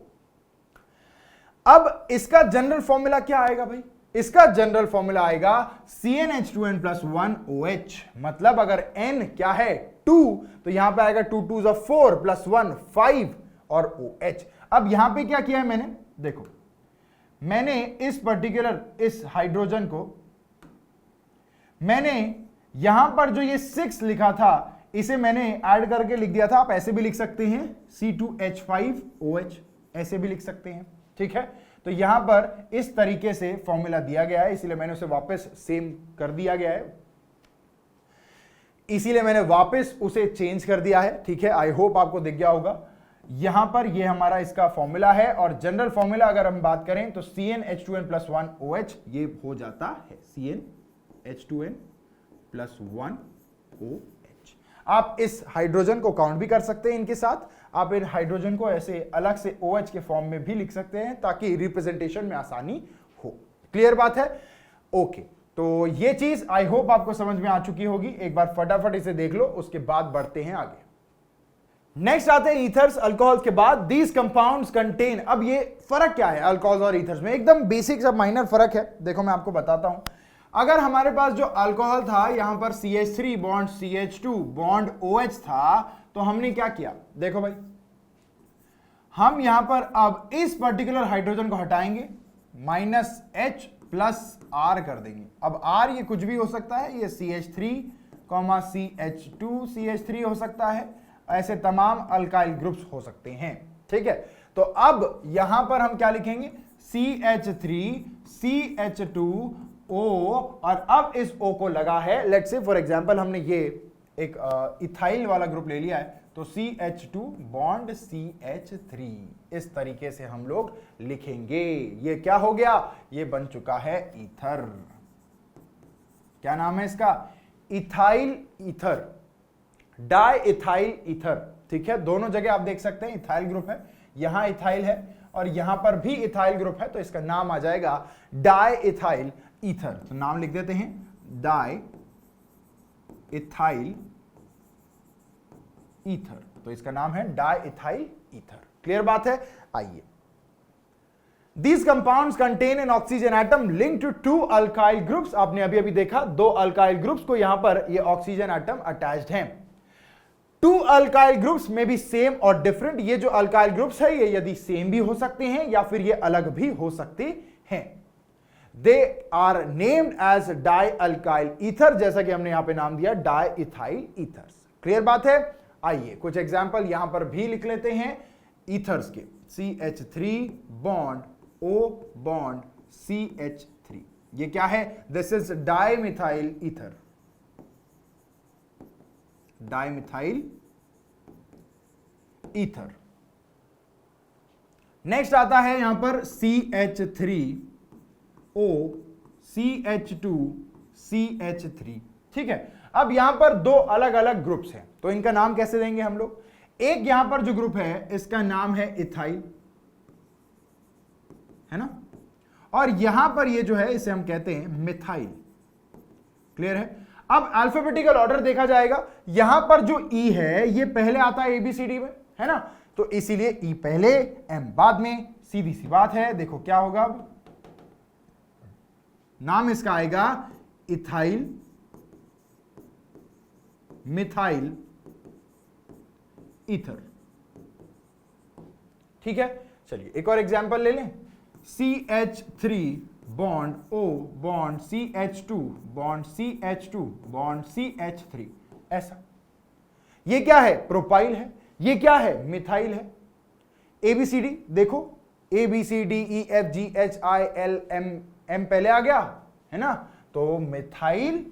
अब इसका जनरल फॉर्मूला क्या आएगा भाई? इसका जनरल फॉर्मूला आएगा CnH2n+1OH। मतलब अगर n क्या है? 2, तो यहां पे आएगा 2 2s 4 +1 5 और OH। अब यहां पे क्या किया है मैंने? देखो, मैंने इस पर्टिकुलर इस हाइड्रोजन को मैंने यहां पर जो ये 6 लिखा था इसे मैंने ऐड करके लिख दिया था। आप ऐसे भी लिख सकते हैं C2H5OH, ऐसे भी लिख सकते हैं, ठीक है। तो यहां पर इस तरीके से फॉर्मूला दिया गया है, इसीलिए मैंने उसे वापस सेम कर दिया गया है, इसीलिए मैंने वापस उसे चेंज कर दिया है, ठीक है। आई होप आपको दिख गया होगा। यहां पर ये हमारा इसका फॉर्मूला है, और जनरल फॉर्मूला अगर हम बात करें तो CnH2n+1OH ये हो जाता है CnH2n+1OH। आप इस हाइड्रोजन को काउंट भी कर सकते हैं इनके साथ। आप इन हाइड्रोजन को ऐसे अलग से OH के फॉर्म में भी लिख सकते हैं ताकि रिप्रेजेंटेशन में आसानी हो। क्लियर बात है? ओके, तो ये चीज आई होप आपको समझ में आ चुकी होगी। एक बार फटाफट इसे देख लो, उसके बाद बढ़ते हैं आगे। नेक्स्ट आते हैं ईथर्स, अल्कोहल्स के बाद। दीज कंपाउंड्स कंटेन, अब ये फर्क क्या है अल्कोहल्स और ईथर्स में? एकदम बेसिक सा माइनर फर्क है। देखो मैं आपको बताता हूं। अगर हमारे पास जो अल्कोहल था यहां पर CH3 bond CH2 bond OH था, तो हमने क्या किया? देखो भाई, हम यहां पर अब इस पर्टिकुलर हाइड्रोजन को हटाएंगे, -H + R कर देंगे। अब R ये कुछ भी हो सकता है, ये CH3, CH2 CH3 हो सकता है, ऐसे तमाम अल्काइल ग्रुप्स हो सकते हैं, ठीक है। तो अब यहां पर हम क्या लिखेंगे? CH3 CH2O, और अब इस O को लगा है, लेट्स से फॉर एग्जांपल हमने ये एक इथाइल वाला ग्रुप ले लिया है, तो CH2 बॉन्ड CH3, इस तरीके से हम लोग लिखेंगे। ये क्या हो गया? ये बन चुका है ईथर। क्या नाम है इसका? Ethyl ether, di ethyl ether, ठीक है। दोनों जगह आप देख सकते हैं इथाइल ग्रुप है, यहां इथाइल है और यहां पर भी इथाइल ग्रुप है, तो इसका नाम आ जाएगा डाई इथाइल ईथर। तो नाम लिख देते हैं डाई इथाइल ईथर, तो इसका नाम है डाई इथाइल ईथर। क्लियर बात है? आइए, These compounds contain an oxygen atom linked to 2 alkyl groups। आपने अभी अभी देखा 2 alkyl ग्रुप्स को यहां पर ये ऑक्सीजन एटम अटैच्ड हैं। टू अल्काइल ग्रुप्स में भी सेम और डिफरेंट। ये जो अल्काइल ग्रुप्स है ये यदि सेम भी हो सकते हैं या फिर ये अलग भी हो सकते हैं। They are named as di alkyl ether, जैसा कि हमने यहां पे नाम दिया डाई इथाइल ईथर्स। क्लियर बात है। आइए कुछ एग्जाम्पल यहां पर भी लिख लेते हैं ईथर्स के। CH3 bond O bond CH3, ये क्या है? This is dimethyl ether, dimethyl ether. Next आता है यहां पर CH3O CH2 CH3। ठीक है, अब यहां पर दो अलग अलग ग्रुप्स हैं, तो इनका नाम कैसे देंगे हम लोग? एक यहां पर जो ग्रुप है इसका नाम है इथाइल, है ना, और यहां पर ये जो है इसे हम कहते हैं मिथाइल। क्लियर है। अब अल्फाबेटिकल ऑर्डर देखा जाएगा, यहां पर जो ई है ये पहले आता है ABCD में, है ना, तो इसीलिए ई पहले एम बाद में, सीधी सी बात है। देखो क्या होगा, अब नाम इसका आएगा इथाइल मिथाइल ईथर। ठीक है, चलिए एक और एग्जांपल ले लें। CH3 bond O bond CH2 bond CH2 bond CH3, ऐसा। ये क्या है? प्रोपाइल है। ये क्या है? मिथाइल है। ABCD देखो, ABCDEFGHILM पहले आ गया, है ना, तो मिथाइल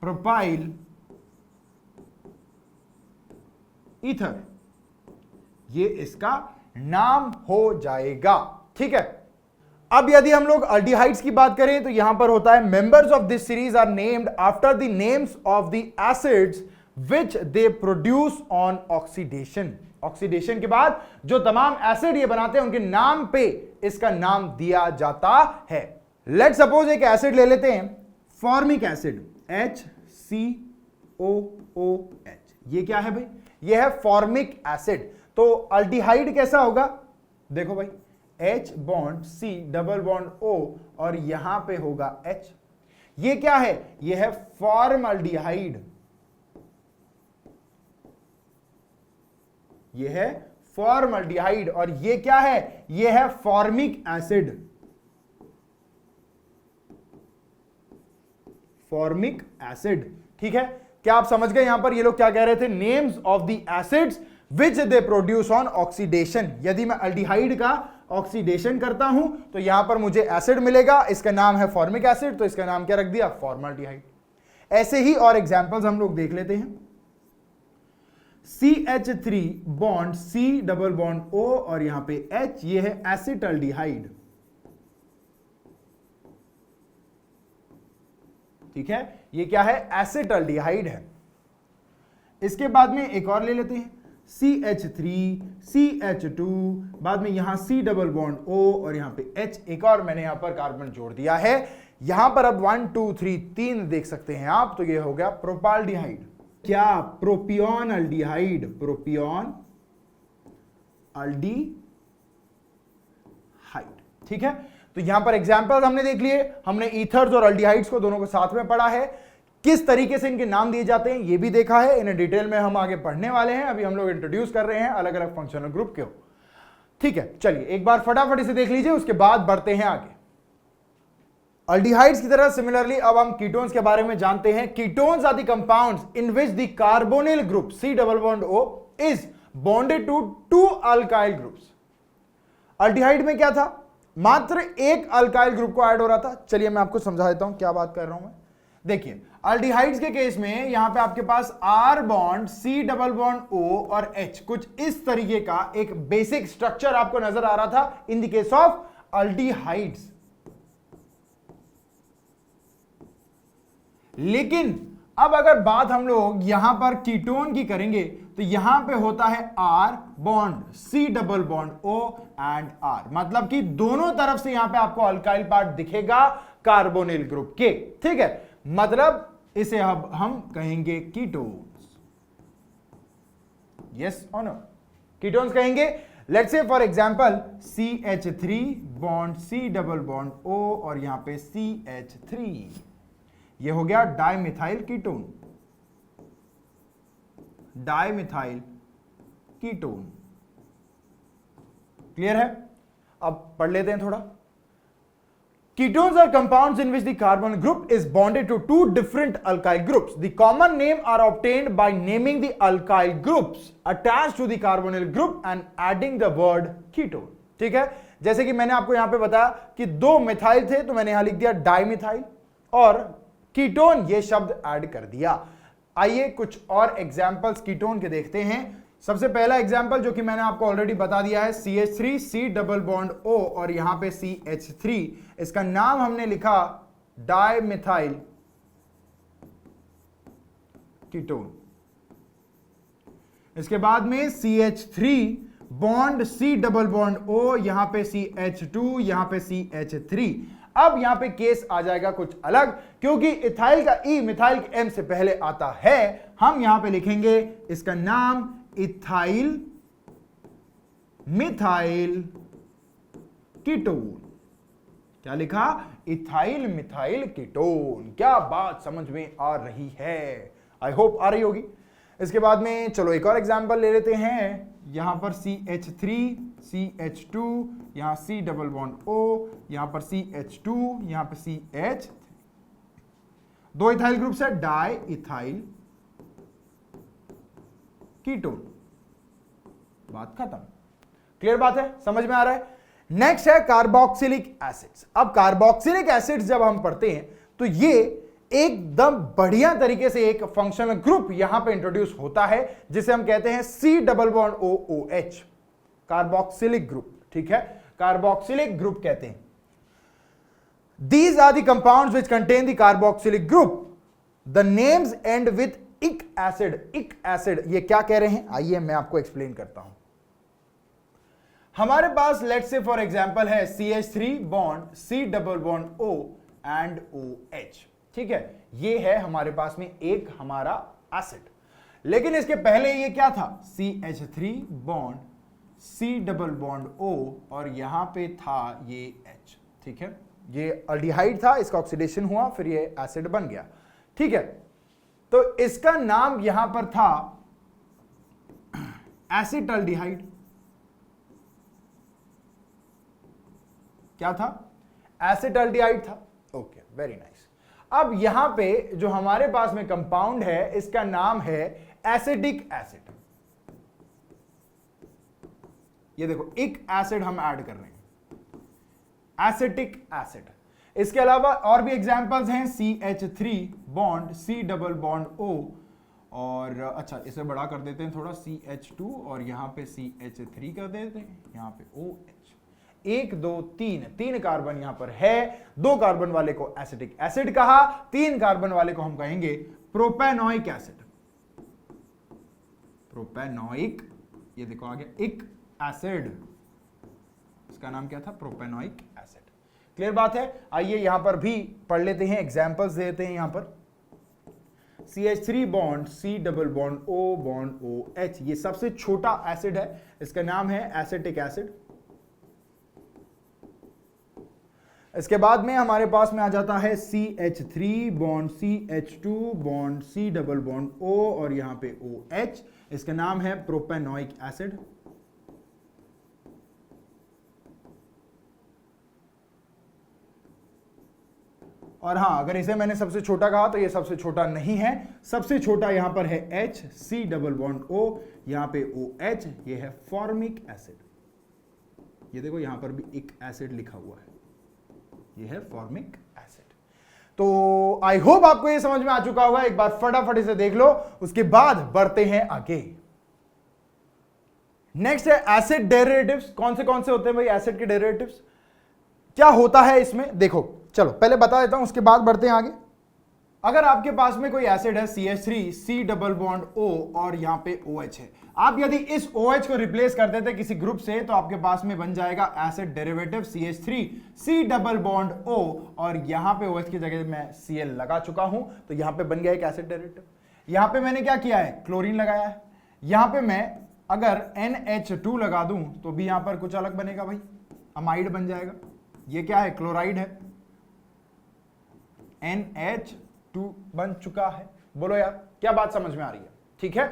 प्रोपाइल ईथर, ये इसका नाम हो जाएगा। ठीक है, अब यदि हम लोग अल्डिहाइड्स की बात करें तो यहां पर होता है members of this series are named after the names of the acids which they produce on oxidation. Oxidation के बाद जो तमाम एसिड ये बनाते हैं उनके नाम पे इसका नाम दिया जाता है। लेट्स सपोज एक एसिड ले लेते हैं, फॉर्मिक एसिड HCOOH। ये क्या है भाई? ये है फॉर्मिक एसिड। तो अल्डिहाइड कैसा होगा? देखो भाई, H bond C double bond O और यहां पे होगा H। ये क्या है? ये है फॉर्मल्डिहाइड। ये है फॉर्मल्डिहाइड और ये क्या है? ये है फॉर्मिक एसिड। Formic acid. ठीक है, क्या आप समझ गए यहां पर ये लोग क्या कह रहे थे? Names of the acids which they produce on oxidation. यदि मैं अल्डिहाइड का ऑक्सीडेशन करता हूं तो यहां पर मुझे एसिड मिलेगा, इसका नाम है फॉर्मिक एसिड, तो इसका नाम क्या रख दिया? फॉर्मल्डिहाइड। ऐसे ही और एग्जांपल्स हम लोग देख लेते हैं। CH3 bond C double bond O और यहां पे H, ये है एसिटल्डिहाइड। ठीक है, ये क्या है? एसिटल्डिहाइड है। इसके बाद में एक और ले लेते हैं, CH3 CH2, बाद में यहां C डबल बॉन्ड O और यहां पे H, एक और मैंने यहां पर कार्बन जोड़ दिया है। यहां पर अब 1 2 3 3 देख सकते हैं आप, तो ये हो गया प्रोपाल्डिहाइड। क्या? प्रोपियोन अल्डिहाइड। प्रोपियोन अल्डिहाइड। ठीक है, तो यहां पर एग्जांपल्स हमने देख लिए। हमने ईथर्स और अल्डिहाइड्स को दोनों को साथ में पढ़ा है, किस तरीके से इनके नाम दिए जाते हैं ये भी देखा है। इन्हें डिटेल में हम आगे पढ़ने वाले हैं, अभी हम लोग इंट्रोड्यूस कर रहे हैं अलग अलग फंक्शनल ग्रुप के। ठीक है, चलिए एक बार फटाफट इसे देख लीजिए, उसके बाद बढ़ते हैं आगे। अल्डिहाइड्स की तरह सिमिलरली अब हम कीटोन्स के बारे में जानते हैं। Ketones are the compounds in which the carbonyl group C double bond O is bonded to 2 alkyl groups. Aldehyde में क्या था? मात्र एक अल्काइल ग्रुप को ऐड हो रहा था। चलिए मैं आपको समझा देता हूं क्या बात कर रहा हूं मैं। देखिए, अल्डिहाइड्स के केस में यहां पे आपके पास R bond C double bond O और H, कुछ इस तरीके का एक बेसिक स्ट्रक्चर आपको नजर आ रहा था in the case of aldehydes. लेकिन अब अगर बात हम लोग यहां पर कीटोन की करेंगे तो यहां पे होता है R bond C double bond O and R, मतलब कि दोनों तरफ से यहां पे आपको अल्काइल पार्ट दिखेगा कार्बोनिल ग्रुप के। ठीक है, मतलब इसे अब हम कहेंगे कीटोन्स। यस और नो? कीटोन्स कहेंगे। Let's say for example CH3 bond C double bond O और यहां पे CH3, ये हो गया dimethyl ketone, dimethyl ketone. Clear है? अब पढ़ लेते हैं थोड़ा। Ketones are compounds in which the carbon group is bonded to two different alkyl groups. The common name are obtained by naming the alkyl groups attached to the carbonyl group and adding the word ketone. ठीक है, जैसे कि मैंने आपको यहां पे बताया कि दो मिथाइल थे तो मैंने यहां लिख दिया डाइमिथाइल और कीटोन ये शब्द ऐड कर दिया। आइए कुछ और एग्जांपल्स कीटोन के देखते हैं। सबसे पहला एग्जांपल जो कि मैंने आपको ऑलरेडी बता दिया है, CH3 C double bond O और यहां पे CH3, इसका नाम हमने लिखा डाइमिथाइल कीटोन। इसके बाद में CH3 bond C double bond O, यहां पे CH2, यहां पे CH3। अब यहां पे केस आ जाएगा कुछ अलग, क्योंकि इथाइल का E मिथाइल के M से पहले आता है। हम यहां पे लिखेंगे इसका नाम इथाइल मिथाइल कीटोन। क्या लिखा? Ethyl methyl ketone. क्या बात समझ में आ रही है? आई होप आ रही होगी। इसके बाद में चलो एक और एग्जांपल ले लेते हैं। यहां पर CH3 CH2, यहां C डबल बॉन्ड O, यहां पर CH2, यहां पर CH, दो इथाइल ग्रुप है, डाई इथाइल कीटोन। बात खत्म। क्लियर बात है? समझ में आ रहा है? नेक्स्ट है कार्बोक्सिलिक एसिड्स। अब कार्बोक्सिलिक एसिड्स जब हम पढ़ते हैं तो ये एकदम बढ़िया तरीके से एक फंक्शनल ग्रुप यहां पे इंट्रोड्यूस होता है जिसे हम कहते हैं C double bond OOH, carboxylic group. ठीक है, कार्बोक्सिलिक ग्रुप कहते हैं। These are the compounds which contain the carboxylic group. The names end with इक एसिड। इक एसिड ये क्या कह रहे हैं? आइए मैं आपको एक्सप्लेन करता हूं। हमारे पास लेट्स से फॉर एग्जांपल है CH3 bond C double bond O and OH। ठीक है, ये है हमारे पास में एक हमारा एसिड। लेकिन इसके पहले ये क्या था? CH3 bond C double bond O और यहां पे था ये H। ठीक है, ये अल्डिहाइड था, इसका ऑक्सीडेशन हुआ, फिर ये एसिड बन गया। ठीक है, तो इसका नाम यहां पर था एसिटल्डिहाइड। क्या था? एसिटल्डिहाइड था। Okay, very nice. अब यहां पे जो हमारे पास में कंपाउंड है इसका नाम है एसिटिक एसिड। ये देखो, एक एसिड हम ऐड कर रहे हैं, एसिटिक एसिड। इसके अलावा और भी एग्जांपल्स हैं, CH3 bond C double bond O और अच्छा इसे बड़ा कर देते हैं थोड़ा, CH2 और यहां पे CH3 कर देते हैं, यहां पे OH। 1 2 3 कार्बन यहां पर है। 2 कार्बन वाले को एसिटिक एसिड कहा, 3 कार्बन वाले को हम कहेंगे प्रोपेनोइक एसिड। प्रोपेनोइक, ये देखो आ गया इक एसिड, इसका नाम क्या था? Propanoic acid. क्लियर बात है? आइए यहां पर भी पढ़ लेते हैं, एग्जांपल्स देते हैं। यहां पर CH3 bond C double bond O bond OH, ये सबसे छोटा एसिड है, इसका नाम है एसिटिक एसिड। इसके बाद में हमारे पास में आ जाता है CH3 bond CH2 bond C double bond O और यहां पे OH, इसका नाम है प्रोपेनोइक एसिड। और हां, अगर इसे मैंने सबसे छोटा कहा तो ये सबसे छोटा नहीं है, सबसे छोटा यहां पर है H C double bond O, यहां पे OH, ये है फॉर्मिक एसिड। ये देखो यहां पर भी एक एसिड लिखा हुआ है, ये है फॉर्मिक एसिड। तो आई होप आपको ये समझ में आ चुका होगा। एक बार फटाफट इसे देख लो, उसके बाद बढ़ते हैं आगे। नेक्स्ट है एसिड डेरिवेटिव्स। कौन से होते हैं भाई एसिड के डेरिवेटिव्स? क्या होता है इसमें? देखो चलो पहले बता देता हूं, उसके बाद बढ़ते हैं आगे। अगर आपके पास में कोई एसिड है CH3 C double bond O और यहां पे OH है, आप यदि इस OH को रिप्लेस कर देते किसी ग्रुप से तो आपके पास में बन जाएगा acid derivative CH3 C double bond O और यहां पे OH की जगह मैं Cl लगा चुका हूं, तो यहां पे बन गया एक एसिड डेरिवेटिव। यहां पे मैंने क्या किया है? क्लोरीन लगाया है। यहां पे मैं अगर NH2 लगा दूं तो भी यहां पर कुछ अलग बनेगा भाई, अमाइड बन जाएगा। ये क्या है? क्लोराइड है, NH 2 बन चुका है। बोलो यार, क्या बात समझ में आ रही है? ठीक है,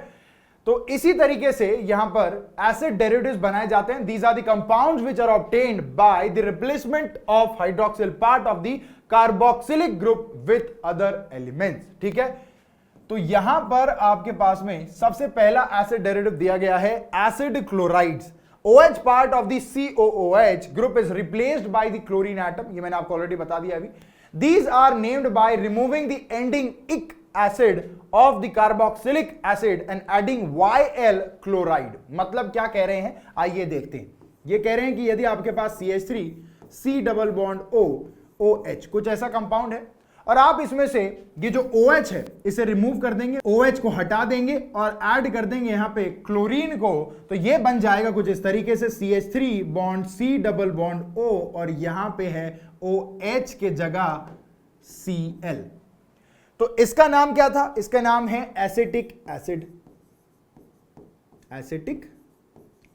तो इसी तरीके से यहां पर एसिड डेरिवेटिव्स बनाए जाते हैं। These are the compounds which are obtained by the replacement of hydroxyl part of the carboxylic group with other elements. ठीक है, तो यहां पर आपके पास में सबसे पहला एसिड डेरिवेटिव दिया गया है acid chlorides. OH part of the COOH group is replaced by the chlorine atom. ये मैंने आपको ऑलरेडी बता दिया अभी। These are named by removing the ending ic acid of the carboxylic acid and adding YL chloride। मतलब क्या कह रहे हैं, आइए देखते हैं। ये कह रहे हैं कि यदि आपके पास CH3 C double bond O OH कुछ ऐसा कंपाउंड है और आप इसमें से ये जो OH है इसे रिमूव कर देंगे, OH को हटा देंगे और ऐड कर देंगे यहां पे क्लोरीन को, तो ये बन जाएगा कुछ इस तरीके से CH3 bond C double bond O और यहां पे है OH के जगह Cl। तो इसका नाम क्या था? इसका नाम है एसिटिक एसिड। Acetic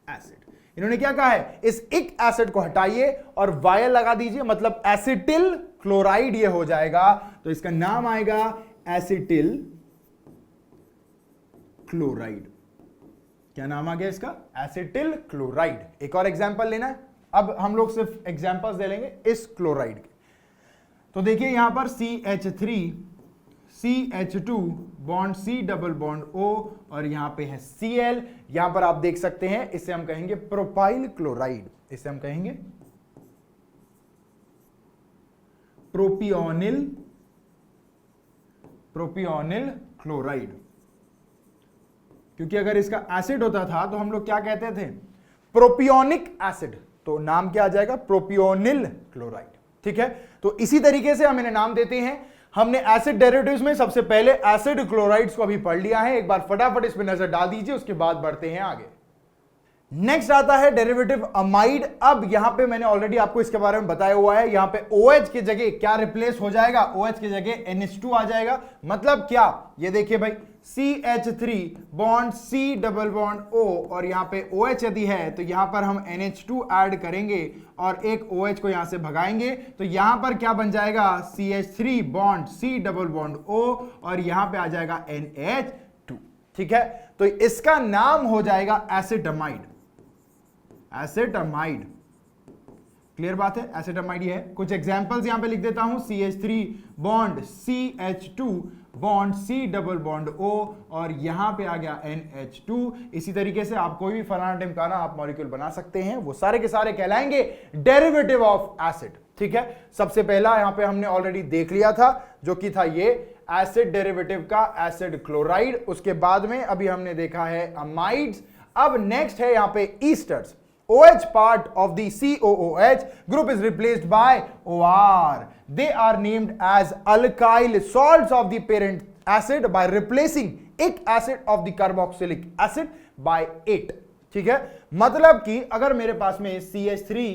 acid. इन्होंने क्या कहा है, इस इक एसिड को हटाइए और वायल लगा दीजिए, मतलब एसिटिल क्लोराइड ये हो जाएगा। तो इसका नाम आएगा एसिटिल क्लोराइड। क्या नाम आ गया इसका? Acetyl chloride. एक और एग्जांपल लेना है, अब हम लोग सिर्फ एग्जांपल्स दे लेंगे इस क्लोराइड के। तो देखिए यहां पर CH3 CH2 bond C double bond O और यहां पे है Cl। यहां पर आप देख सकते हैं, इसे हम कहेंगे प्रोपाइल क्लोराइड। इसे हम कहेंगे प्रोपियोनिल क्लोराइड। क्योंकि अगर इसका एसिड होता था तो हम लोग क्या कहते थे? Propionic acid. तो नाम क्या आ जाएगा? प्रोपियोनिल क्लोराइड। ठीक है, तो इसी तरीके से हम इन्हें नाम देते हैं। हमने एसिड डेरिवेटिव्स में सबसे पहले एसिड क्लोराइड्स को अभी पढ़ लिया है, एक बार फटाफट इस पर नजर डाल दीजिए, उसके बाद बढ़ते हैं आगे। नेक्स्ट आता है डेरिवेटिव अमाइड। अब यहां पे मैंने ऑलरेडी आपको इसके बारे में बताया हुआ है, यहां पे OH की जगह क्या रिप्लेस हो जाएगा? OH की जगह NH2 आ जाएगा। मतलब क्या? ये देखिए भाई, CH3 bond C double bond O और यहां पे OH यदि है तो यहां पर हम NH2 ऐड करेंगे और एक OH को यहां से भगाएंगे, तो यहां पर क्या बन जाएगा? CH3 bond C double bond O और यहां पे आ जाएगा NH2। ठीक है, तो इसका नाम हो जाएगा एसिटमाइड। एसिटमाइड। क्लियर बात है? एसिटमाइड ये है। कुछ एग्जांपल्स यहां पे लिख देता हूं, CH3 bond CH2 bond C double bond O और यहां पे आ गया NH2। इसी तरीके से आप कोई भी फलाना ढिमकाना आप मॉलिक्यूल बना सकते हैं, वो सारे के सारे कहलाएंगे डेरिवेटिव ऑफ एसिड। ठीक है, सबसे पहला यहां पे हमने ऑलरेडी देख लिया था, जो कि था ये एसिड डेरिवेटिव का एसिड क्लोराइड। उसके बाद में अभी हमने देखा है अमाइड्स। अब नेक्स्ट है यहां पे esters. OH part of the COOH group is replaced by OR. They are named as alkyl salts of the parent acid by replacing ic acid of the carboxylic acid by it. ठीक है, मतलब कि अगर मेरे पास में CH3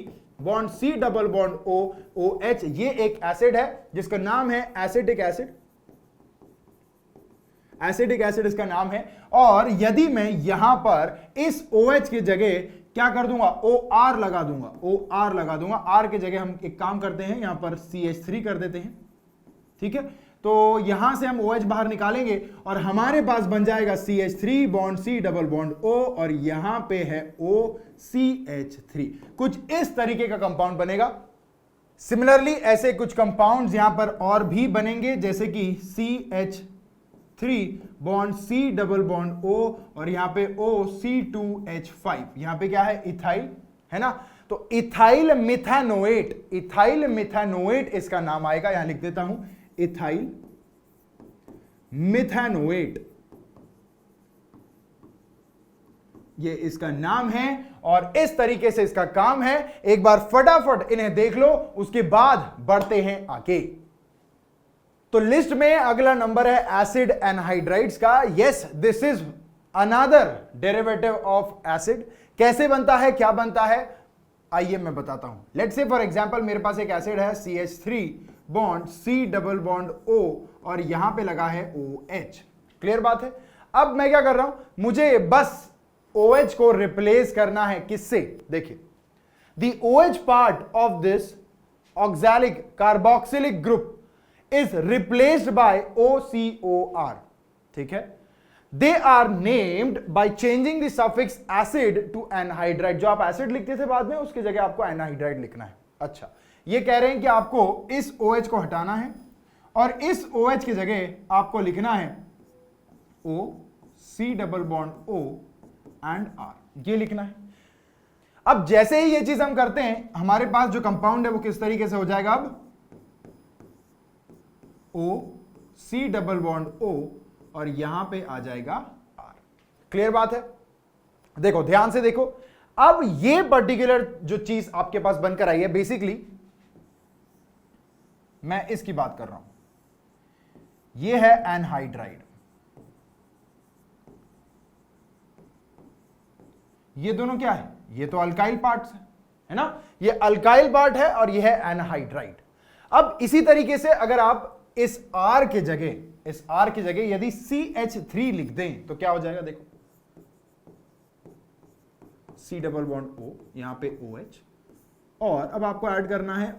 bond C double bond O OH ये एक एसिड है जिसका नाम है एसिटिक एसिड। एसिटिक एसिड इसका नाम है, और यदि मैं यहां पर इस OH की जगह क्या कर दूंगा? OR लगा दूंगा। OR लगा दूंगा। R की जगह हम एक काम करते हैं, यहां पर CH3 कर देते हैं। ठीक है, तो यहां से हम OH बाहर निकालेंगे और हमारे पास बन जाएगा CH3 bond C double bond O और यहां पे है OCH3। कुछ इस तरीके का कंपाउंड बनेगा। सिमिलरली ऐसे कुछ कंपाउंड्स यहां पर और भी बनेंगे, जैसे कि CH3 bond C double bond O और यहां पे OC2H5। यहां पे क्या है? इथाइल है ना। तो इथाइल मिथानोएट, इथाइल मिथानोएट इसका नाम आएगा। यहां लिख देता हूं इथाइल मिथानोएट, ये इसका नाम है और इस तरीके से इसका काम है। एक बार फटाफट इन्हें देख लो, उसके बाद बढ़ते हैं आगे। तो लिस्ट में अगला नंबर है एसिड एनहाइड्राइड्स का। Yes, this is another derivative of acid. कैसे बनता है, क्या बनता है, आइए मैं बताता हूं। लेट्स से फॉर एग्जांपल मेरे पास एक एसिड है CH3 bond C double bond O और यहां पे लगा है OH। क्लियर बात है? अब मैं क्या कर रहा हूं, मुझे बस OH को रिप्लेस करना है किससे? देखिए, the OH part of this oxalic carboxylic group is replaced by OCOR, ठीक है। They are named by changing the suffix acid to anhydride. जो आप एसिड लिखते थे बाद में, उसकी जगह आपको एनहाइड्राइड लिखना है। अच्छा, ये कह रहे हैं कि आपको इस OH को हटाना है और इस OH की जगह आपको लिखना है C double bond O and R, ये लिखना है। अब जैसे ही ये चीज हम करते हैं, हमारे पास जो कंपाउंड है वो किस तरीके से हो जाएगा, अब C डबल बॉन्ड O और यहां पे आ जाएगा R। क्लियर बात है? देखो, ध्यान से देखो, अब ये पर्टिकुलर जो चीज आपके पास बनकर आई है, बेसिकली मैं इसकी बात कर रहा हूं, ये है एनहाइड्राइड। ये दोनों क्या है? ये तो अल्काइल पार्ट्स है ना, ये अल्काइल पार्ट है और ये है एनहाइड्राइड। अब इसी तरीके से अगर आप इस R के जगह यदि CH3 लिख दें तो क्या हो जाएगा, देखो C डबल बॉन्ड O, यहां पे OH, और अब आपको ऐड करना है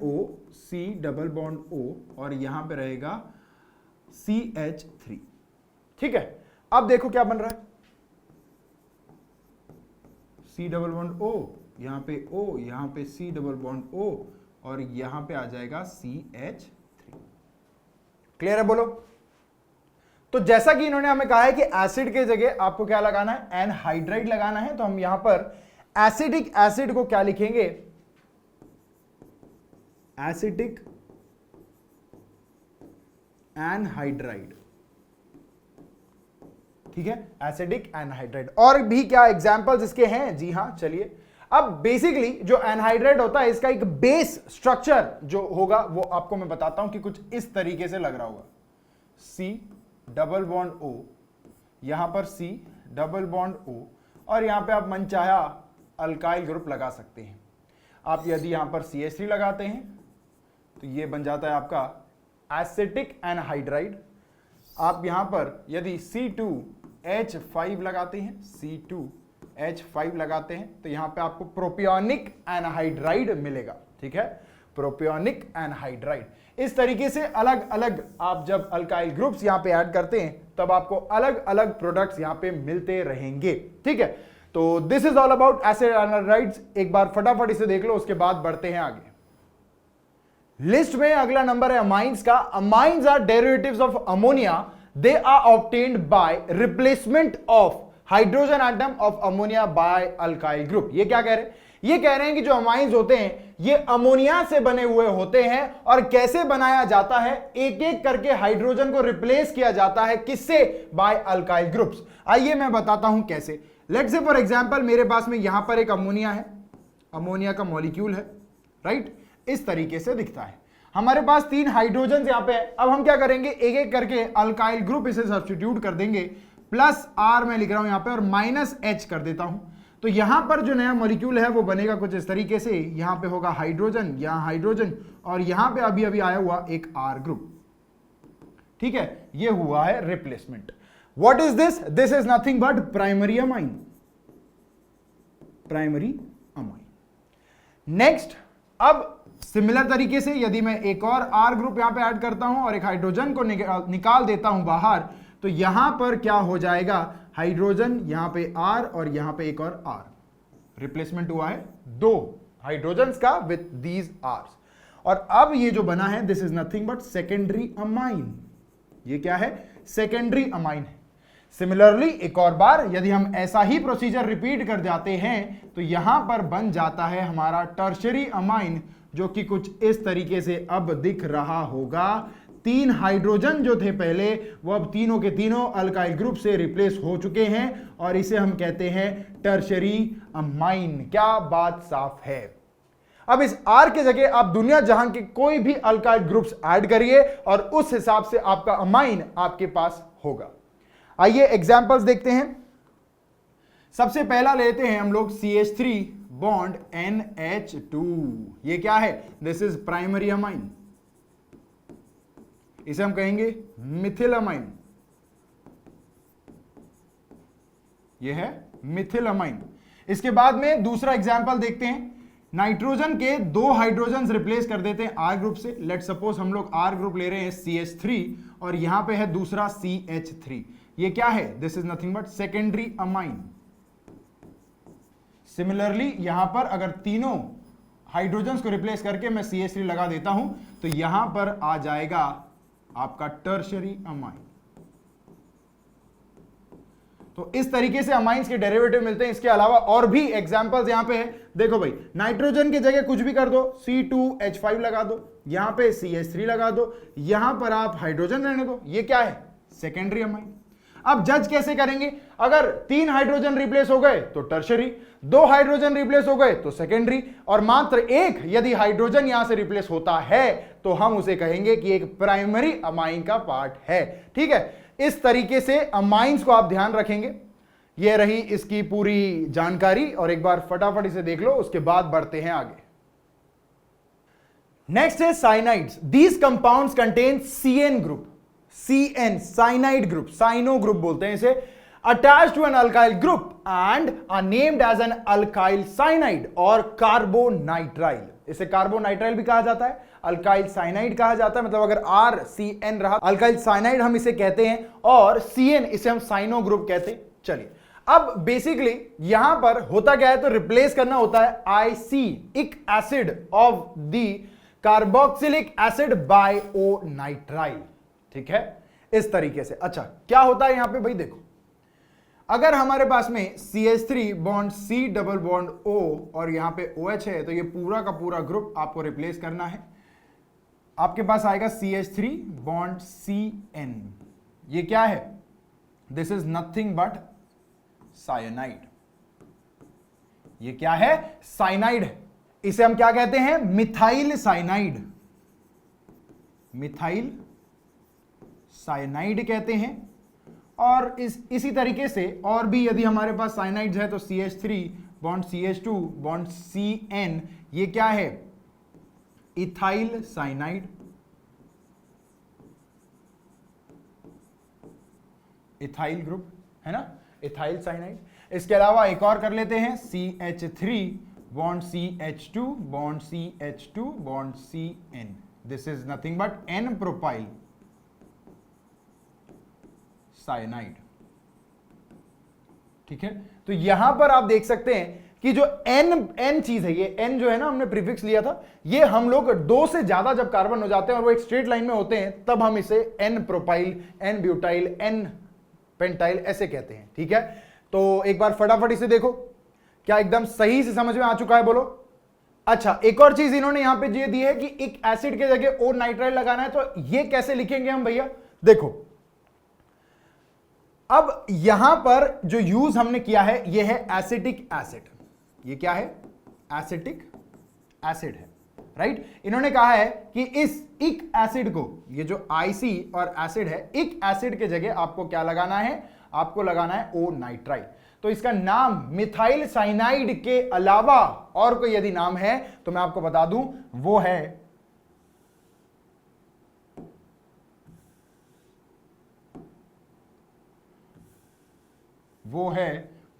C डबल बॉन्ड O और यहां पे रहेगा CH3, ठीक है। अब देखो क्या बन रहा है, C डबल बॉन्ड O, यहां पे O, यहां पे C डबल बॉन्ड O और यहां पे आ जाएगा CH3। क्लियर है? बोलो। तो जैसा कि इन्होंने हमें कहा है कि एसिड के जगह आपको क्या लगाना है, एनहाइड्राइड लगाना है, तो हम यहां पर एसिडिक एसिड को क्या लिखेंगे, एसिटिक एनहाइड्राइड, ठीक है, एसिडिक एनहाइड्राइड। और भी क्या एग्जांपल्स इसके हैं? जी हां, चलिए। अब बेसिकली जो एनहाइड्राइड होता है, इसका एक बेस स्ट्रक्चर जो होगा वो आपको मैं बताता हूं कि कुछ इस तरीके से लग रहा होगा। C डबल बॉन्ड O, यहां पर C डबल बॉन्ड O और यहां पे आप मनचाहा अल्काइल ग्रुप लगा सकते हैं। आप यदि यहां पर CH3 लगाते हैं तो ये बन जाता है आपका एसिटिक एनहाइड्राइड। आप यहां पर यदि C2H5 लगाते हैं, C2H5 लगाते हैं तो यहां पे आपको प्रोपियोनिक एनहाइड्राइड मिलेगा, ठीक है, प्रोपियोनिक एनहाइड्राइड। इस तरीके से अलग अलग आप जब अल्काइल ग्रुप्स यहां पे ऐड करते हैं तब आपको अलग अलग प्रोडक्ट्स यहां पे मिलते रहेंगे, ठीक है। तो this is all about acid anhydrides. एक बार फटाफट इसे देख लो, उसके बाद बढ़ते हैं आगे। लिस्ट में अगला नंबर है अमाइंस का। Amines are derivatives of ammonia. They are obtained by replacement of hydrogen atom of ammonia by alkyl group. ये क्या कह रहे हैं? ये कह रहे हैं कि जो अमाइंस होते हैं ये अमोनिया से बने हुए होते हैं और कैसे बनाया जाता है, एक एक करके हाइड्रोजन को रिप्लेस किया जाता है, किससे? By alkyl groups. आइए मैं बताता हूं कैसे। लेट्स से फॉर एग्जांपल मेरे पास में यहां पर एक अमोनिया है, अमोनिया का मॉलिक्यूल है, राइट, इस तरीके से दिखता है। हमारे पास 3 हाइड्रोजन यहां पे है। अब हम क्या करेंगे, एक एक करके अल्काइल ग्रुप इसे सब्स्टिट्यूट कर देंगे। प्लस R मैं लिख रहा हूं यहां पे और माइनस H कर देता हूं। तो यहां पर जो नया मॉलिक्यूल है वो बनेगा कुछ इस तरीके से। यहां पे होगा हाइड्रोजन, यहां हाइड्रोजन और यहां पे अभी अभी आया हुआ एक R ग्रुप, ठीक है। ये हुआ है replacement. What is this? This is nothing but primary amine, primary amine. Next, अब सिमिलर तरीके से यदि मैं एक और R ग्रुप यहां पे ऐड करता हूं और एक हाइड्रोजन को निकाल देता हूं बाहर, तो यहां पर क्या हो जाएगा, हाइड्रोजन, यहां पे R और यहां पे एक और R। रिप्लेसमेंट हुआ है 2 हाइड्रोजन्स का विथ दीज R's। और अब ये जो बना है, this is nothing but secondary amine. ये क्या है? सेकेंडरी अमाइन है। सिमिलरली एक और बार यदि हम ऐसा ही प्रोसीजर रिपीट कर जाते हैं तो यहां पर बन जाता है हमारा टर्शियरी अमाइन, जो कि कुछ इस तरीके से अब दिख रहा होगा। 3 हाइड्रोजन जो थे पहले वो अब तीनों के तीनों अल्काइल ग्रुप से रिप्लेस हो चुके हैं और इसे हम कहते हैं टर्शियरी अमाइन। क्या बात साफ है? अब इस R के जगह आप दुनिया जहां के कोई भी अल्काइल ग्रुप्स ऐड करिए और उस हिसाब से आपका अमाइन आपके पास होगा। आइए एग्जांपल्स देखते हैं। सबसे पहला लेते हैं हम लोग CH3 बॉन्ड NH2। ये क्या है? दिस इज प्राइमरी अमाइन, इसे हम कहेंगे मिथिल अमाइन। ये है मिथिल अमाइन। इसके बाद में दूसरा एग्जांपल देखते हैं नाइट्रोजन के 2 हाइड्रोजन रिप्लेस कर देते हैं R ग्रुप से। लेट सपोज हम लोग R ग्रुप ले रहे हैं CH3 और यहां पे है दूसरा CH3। ये क्या है? This is nothing but secondary amine. Similarly यहां पर अगर तीनों हाइड्रोजन्स को रिप्लेस करके मैं CH3 लगा देता हूं तो यहां पर आ जाएगा आपका टर्शियरी अमाइन। तो इस तरीके से अमाइंस के डेरिवेटिव मिलते हैं। इसके अलावा और भी एग्जांपल्स यहां पे है। देखो भाई, नाइट्रोजन की जगह कुछ भी कर दो, C2H5 लगा दो, यहां पे CH3 लगा दो, यहां पर आप हाइड्रोजन रहने दो। ये क्या है? Secondary amine. अब जज कैसे करेंगे? अगर 3 हाइड्रोजन रिप्लेस हो गए तो टर्शियरी, 2 हाइड्रोजन रिप्लेस हो गए तो सेकेंडरी, और मात्र एक यदि हाइड्रोजन यहां से रिप्लेस होता है तो हम उसे कहेंगे कि एक प्राइमरी अमाइन का पार्ट है। ठीक है, इस तरीके से अमाइंस को आप ध्यान रखेंगे। यह रही इसकी पूरी जानकारी, और एक बार फटाफट इसे देख लो, उसके बाद बढ़ते हैं आगे। नेक्स्ट है cyanides. These compounds contain CN group, CN cyanide group, cyano group बोलते हैं इसे, attached to an alkyl group and are named as an alkyl cyanide और कार्बोनाइट्राइल। इसे कार्बोनाइट्राइल भी कहा जाता है, अल्काइल साइनाइड कहा जाता है। मतलब अगर RCN रहा, अल्काइल साइनाइड हम इसे कहते हैं, और CN इसे हम साइनो ग्रुप कहते हैं। चलिए, अब बेसिकली यहां पर होता क्या है, तो रिप्लेस करना होता है आइसिक acid of the carboxylic acid by O nitrile. ठीक है, इस तरीके से। अच्छा, क्या होता है यहां पे भाई? देखो, अगर हमारे पास में CH3 bond C double bond O और यहां पे OH है, तो ये पूरा का पूरा ग्रुप आपको रिप्लेस करना है। आपके पास आएगा CH3 बॉन्ड CN। ये क्या है? This is nothing but cyanide. ये क्या है? साइनाइड है। इसे हम क्या कहते हैं? Methyl cyanide. मिथाइल साइनाइड कहते हैं। और इसी तरीके से और भी यदि हमारे पास साइनाइड्स है तो CH3 bond CH2 bond CN, ये क्या है? Ethyl cyanide. इथाइल ग्रुप है ना, इथाइल साइनाइड। इसके अलावा एक और कर लेते हैं, CH3 bond CH2 bond CH2 bond CN। This is nothing but N propyl cyanide. ठीक है, तो यहां पर आप देख सकते हैं कि जो N चीज है, ये N जो है ना, हमने प्रीफिक्स लिया था, ये हम लोग 2 से ज्यादा जब कार्बन हो जाते हैं और वो एक स्ट्रेट लाइन में होते हैं, तब हम इसे N propyl, N butyl, N pentyl ऐसे कहते हैं। ठीक है, तो एक बार फटाफट इसे देखो, क्या एकदम सही से समझ में आ चुका है? बोलो। अच्छा, एक और चीज इन्होंने यहां पे ये दी है कि एक एसिड के जगह O नाइट्राइल लगाना है, तो ये कैसे लिखेंगे हम भैया? देखो, अब यहां पर जो यूज हमने किया है ये है एसिटिक एसिड। ये क्या है? एसिटिक एसिड है, राइट। इन्होंने कहा है कि इस इक एसिड को, ये जो आईसी और एसिड है, इक एसिड के जगह आपको क्या लगाना है? आपको लगाना है O नाइट्राइल। तो इसका नाम मिथाइल साइनाइड के अलावा और कोई यदि नाम है तो मैं आपको बता दूं, वो है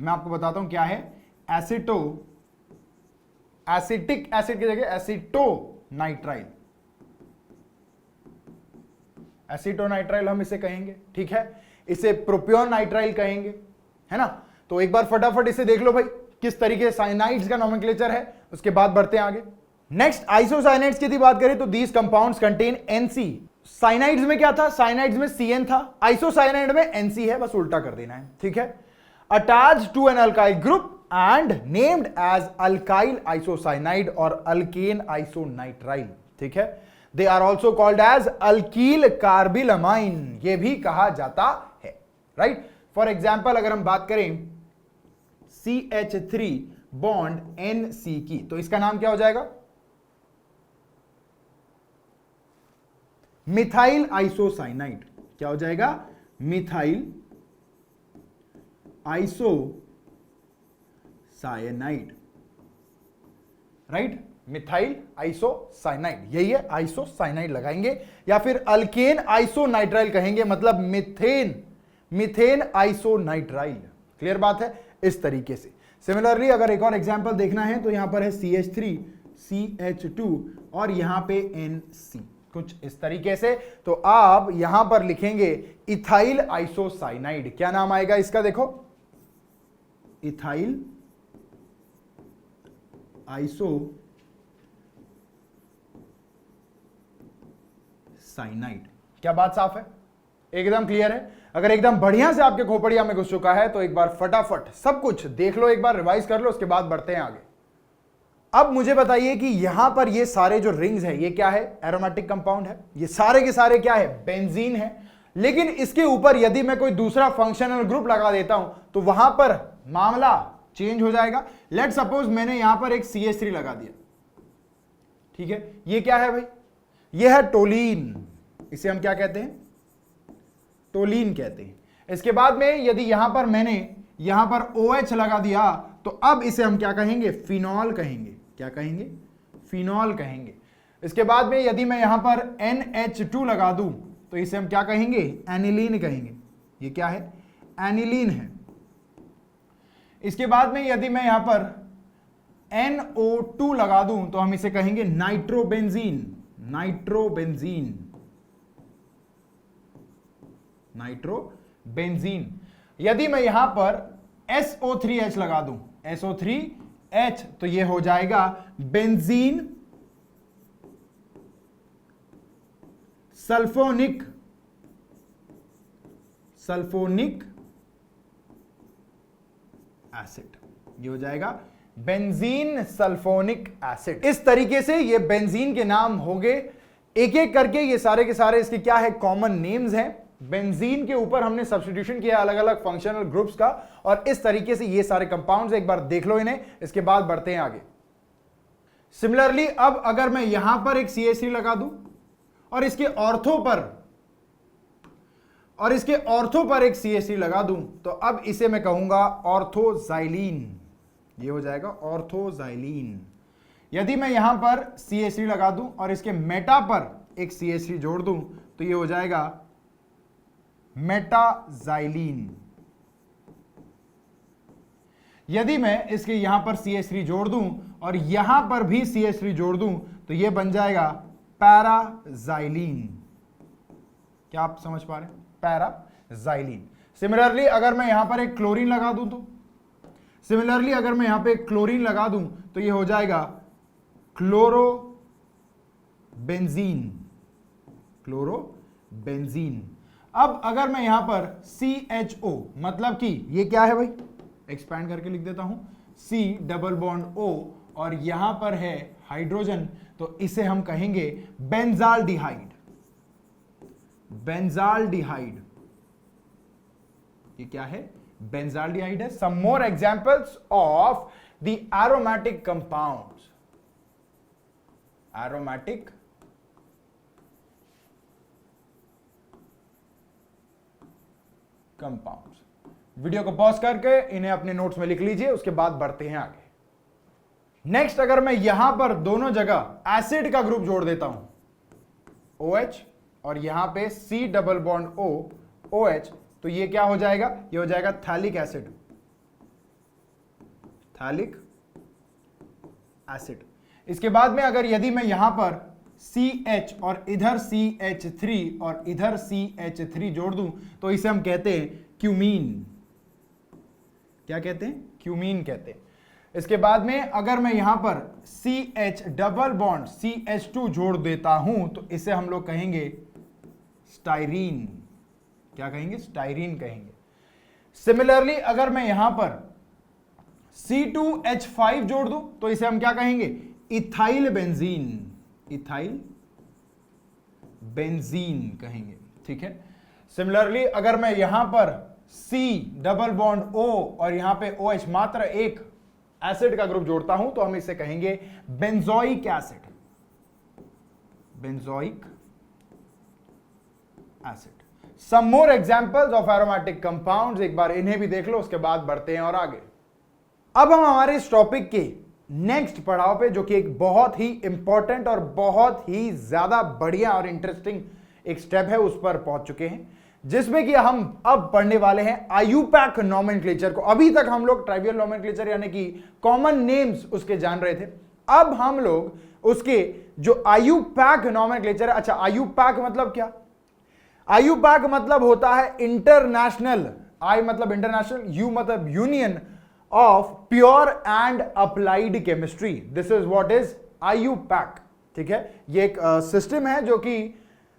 मैं आपको बताता हूं क्या है, एसिटिक एसिड की जगह एसिटोनाइट्राइल। एसिटोनाइट्राइल हम इसे कहेंगे। ठीक है, इसे प्रोपियोन नाइट्राइल कहेंगे, है ना। तो एक बार फटाफट इसे देख लो भाई, किस तरीके से साइनाइड्स का नोमेनक्लेचर है, उसके बाद बढ़ते हैं आगे। नेक्स्ट, आइसोसाइनाइड्स की यदि बात करें तो these compounds contain NC। Cyanides में क्या था? साइनाइड्स में CN था, आइसोसाइनाइड में NC है, बस उल्टा कर देना है। ठीक है, attached to an alkyl group and named as alkyl isocyanide और अल्केन आइसोनाइट्राइल। ठीक है, they are also called as alkyl carbylamine, ये भी कहा जाता है, राइट। फॉर एग्जाम्पल अगर हम बात करें CH3 बॉन्ड NC की, तो इसका नाम क्या हो जाएगा? Methyl isocyanide. क्या हो जाएगा? Methyl isocyanide, right. Methyl isocyanide, यही है, आइसोसाइनाइड लगाएंगे, या फिर अल्केन आइसोनाइट्राइल कहेंगे, मतलब मिथेन आइसोनाइट्राइल। क्लियर बात है? इस तरीके से। सिमिलरली अगर एक और एग्जांपल देखना है तो यहां पर है CH3 CH2 और यहां पे NC, कुछ इस तरीके से। तो आप यहां पर लिखेंगे इथाइल आइसोसाइनाइड। क्या नाम आएगा इसका, देखो, इथाइल आइसोसाइनाइड। क्या बात साफ है, एकदम क्लियर है? अगर एकदम बढ़िया से आपके खोपड़िया में घुस चुका है तो एक बार फटाफट सब कुछ देख लो, एक बार रिवाइज कर लो, उसके बाद बढ़ते हैं आगे। अब मुझे बताइए कि यहां पर ये सारे जो रिंग्स है ये क्या है, एरोमेटिक कंपाउंड है, ये सारे के सारे क्या है, बेंजीन है। लेकिन इसके ऊपर यदि मैं कोई दूसरा फंक्शनल ग्रुप लगा देता हूं तो वहां पर मामला चेंज हो जाएगा। लेट सपोज मैंने यहां पर एक CH3 लगा दिया, ठीक है, ये क्या है भाई, ये है टोलीन, इसे हम क्या कहते हैं, टोलीन कहते हैं। इसके बाद में यदि यहां पर मैंने यहां पर OH लगा दिया तो अब इसे हम क्या कहेंगे, फिनॉल कहेंगे। क्या कहेंगे, फिनॉल कहेंगे। इसके बाद में यदि मैं यहां पर NH2 लगा दूं तो इसे हम क्या कहेंगे, एनिलीन कहेंगे। ये क्या है, एनिलीन है। इसके बाद में यदि मैं यहां पर NO2 लगा दूं तो हम इसे कहेंगे नाइट्रोबेंजीन, नाइट्रोबेंजीन, नाइट्रोबेंजीन। यदि मैं यहां पर SO3H लगा दूं, SO3H, तो ये हो जाएगा बेंजीन सल्फोनिक, सल्फोनिक एसिड। ये हो जाएगा बेंजीन सल्फोनिक एसिड। इस तरीके से ये बेंजीन के नाम हो गए। एक एक करके ये सारे के सारे इसके क्या है, कॉमन नेम्स हैं। बेंजीन के ऊपर हमने सब्स्टिट्यूशन किया अलग अलग फंक्शनल ग्रुप्स का, और इस तरीके से ये सारे कंपाउंड्स, एक बार देख लो इन्हें, इसके बाद बढ़ते हैं आगे। सिमिलरली अब अगर मैं यहां पर एक CH3 लगा दूं और इसके ऑर्थो पर एक CH3 लगा दूं तो अब इसे मैं कहूंगा ऑर्थोजाइलीन। ये हो जाएगा ऑर्थोजाइलीन। यदि मैं यहां पर CH3 लगा दूं और इसके मेटा पर एक CH3 जोड़ दूं तो ये हो जाएगा मेटाजाइलीन। यदि मैं इसके यहां पर CH3 जोड़ दूं और यहां पर भी CH3 जोड़ दूं तो ये बन जाएगा पैराजाइलीन। क्या आप समझ पा रहे हैं, पैराजाइलीन। सिमिलरली अगर मैं यहां पर एक क्लोरीन लगा दूं तो ये हो जाएगा क्लोरोबेंजीन, क्लोरोबेंजीन। अब अगर मैं यहां पर CHO, मतलब कि ये क्या है भाई, एक्सपैंड करके लिख देता हूं, C डबल बॉन्ड O और यहां पर है हाइड्रोजन, तो इसे हम कहेंगे बेंजाल्डिहाइड, बेंजाल्डिहाइड। ये क्या है, बेंजाल्डिहाइड है। Some more examples of the aromatic compounds, aromatic compounds. Video को पॉज करके इन्हें अपने नोट्स में लिख लीजिए, उसके बाद बढ़ते हैं आगे। नेक्स्ट अगर मैं यहां पर दोनों जगह एसिड का ग्रुप जोड़ देता हूं, OH और यहां पे C double bond O OH, तो ये क्या हो जाएगा, ये हो जाएगा थैलिक एसिड, थैलिक एसिड। इसके बाद में अगर यदि मैं यहां पर CH और इधर CH3 और इधर CH3 जोड़ दूं तो इसे हम कहते हैं क्यूमीन। क्या कहते हैं, क्यूमीन कहते हैं। इसके बाद में अगर मैं यहां पर CH डबल बॉन्ड CH2 जोड़ देता हूं तो इसे हम लोग कहेंगे स्टाइरीन। क्या कहेंगे, स्टाइरीन कहेंगे। सिमिलरली अगर मैं यहां पर C2H5 जोड़ दूं तो इसे हम क्या कहेंगे, इथाइल बेंजीन, इथाइल बेंजीन कहेंगे। ठीक है। सिमिलरली अगर मैं यहां पर C डबल बॉन्ड O और यहां पे OH मात्र एक एसिड का ग्रुप जोड़ता हूं तो हम इसे कहेंगे benzoic acid, benzoic acid. Some more examples of aromatic compounds, एक बार इन्हें भी देख लो, उसके बाद बढ़ते हैं और आगे। अब हम हमारे इस टॉपिक के नेक्स्ट पड़ाव पे, जो कि एक बहुत ही इंपॉर्टेंट और बहुत ही ज्यादा बढ़िया और इंटरेस्टिंग एक स्टेप है, उस पर पहुंच चुके हैं, जिसमें कि हम अब पढ़ने वाले हैं आईयूपैक नोमेनक्लेचर को। अभी तक हम लोग ट्राइवियल नोमेनक्लेचर यानी कि कॉमन नेम्स उसके जान रहे थे। अब हम लोग उसके जो आईयूपैक नोमेनक्लेचर है, अच्छा आईयूपैक मतलब क्या? आईयूपैक मतलब होता है इंटरनेशनल, आई मतलब इंटरनेशनल, यू मतलब union of pure and applied chemistry. This is what is IUPAC. ठीक है, ये एक सिस्टम है जो कि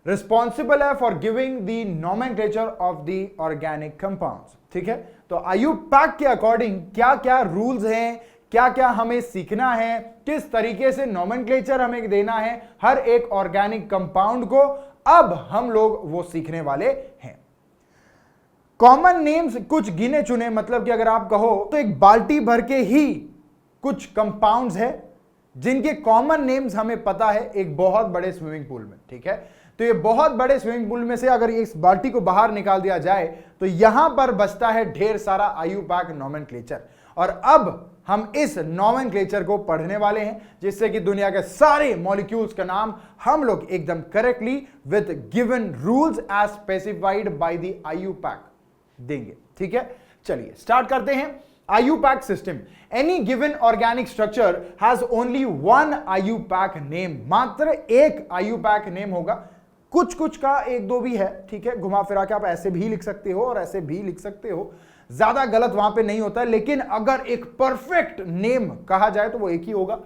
रिस्पॉन्सिबल है for giving the nomenclature of the organic compounds. ठीक है, तो आईयूपैक के अकॉर्डिंग क्या क्या रूल्स हैं, क्या क्या हमें सीखना है, किस तरीके से नोमेनक्लेचर हमें देना है हर एक ऑर्गेनिक कंपाउंड को, अब हम लोग वो सीखने वाले हैं। कॉमन नेम्स कुछ गिने चुने, मतलब कि अगर आप कहो तो एक बाल्टी भर के ही कुछ कंपाउंड्स है जिनके कॉमन नेम्स हमें पता है एक बहुत बड़े स्विमिंग पूल में। ठीक है, तो ये बहुत बड़े स्विमिंग पूल में से अगर इस बाल्टी को बाहर निकाल दिया जाए तो यहां पर बचता है ढेर सारा आईयूपैक नोमेनक्लेचर। और अब हम इस नोमेनक्लेचर को पढ़ने वाले हैं जिससे कि दुनिया के सारे मॉलिक्यूल्स का नाम हम लोग एकदम correctly with given rules as specified by the IUPAC देंगे। ठीक है, चलिए स्टार्ट करते हैं। IUPAC system, any given organic structure has only one IUPAC name, मात्र एक आईयूपैक नेम होगा। कुछ कुछ का एक दो भी है, ठीक है, घुमा फिरा के आप ऐसे भी लिख सकते हो और ऐसे भी लिख सकते हो, ज्यादा गलत वहां पे नहीं होता है। लेकिन अगर एक परफेक्ट नेम कहा जाए तो वो एक ही होगा,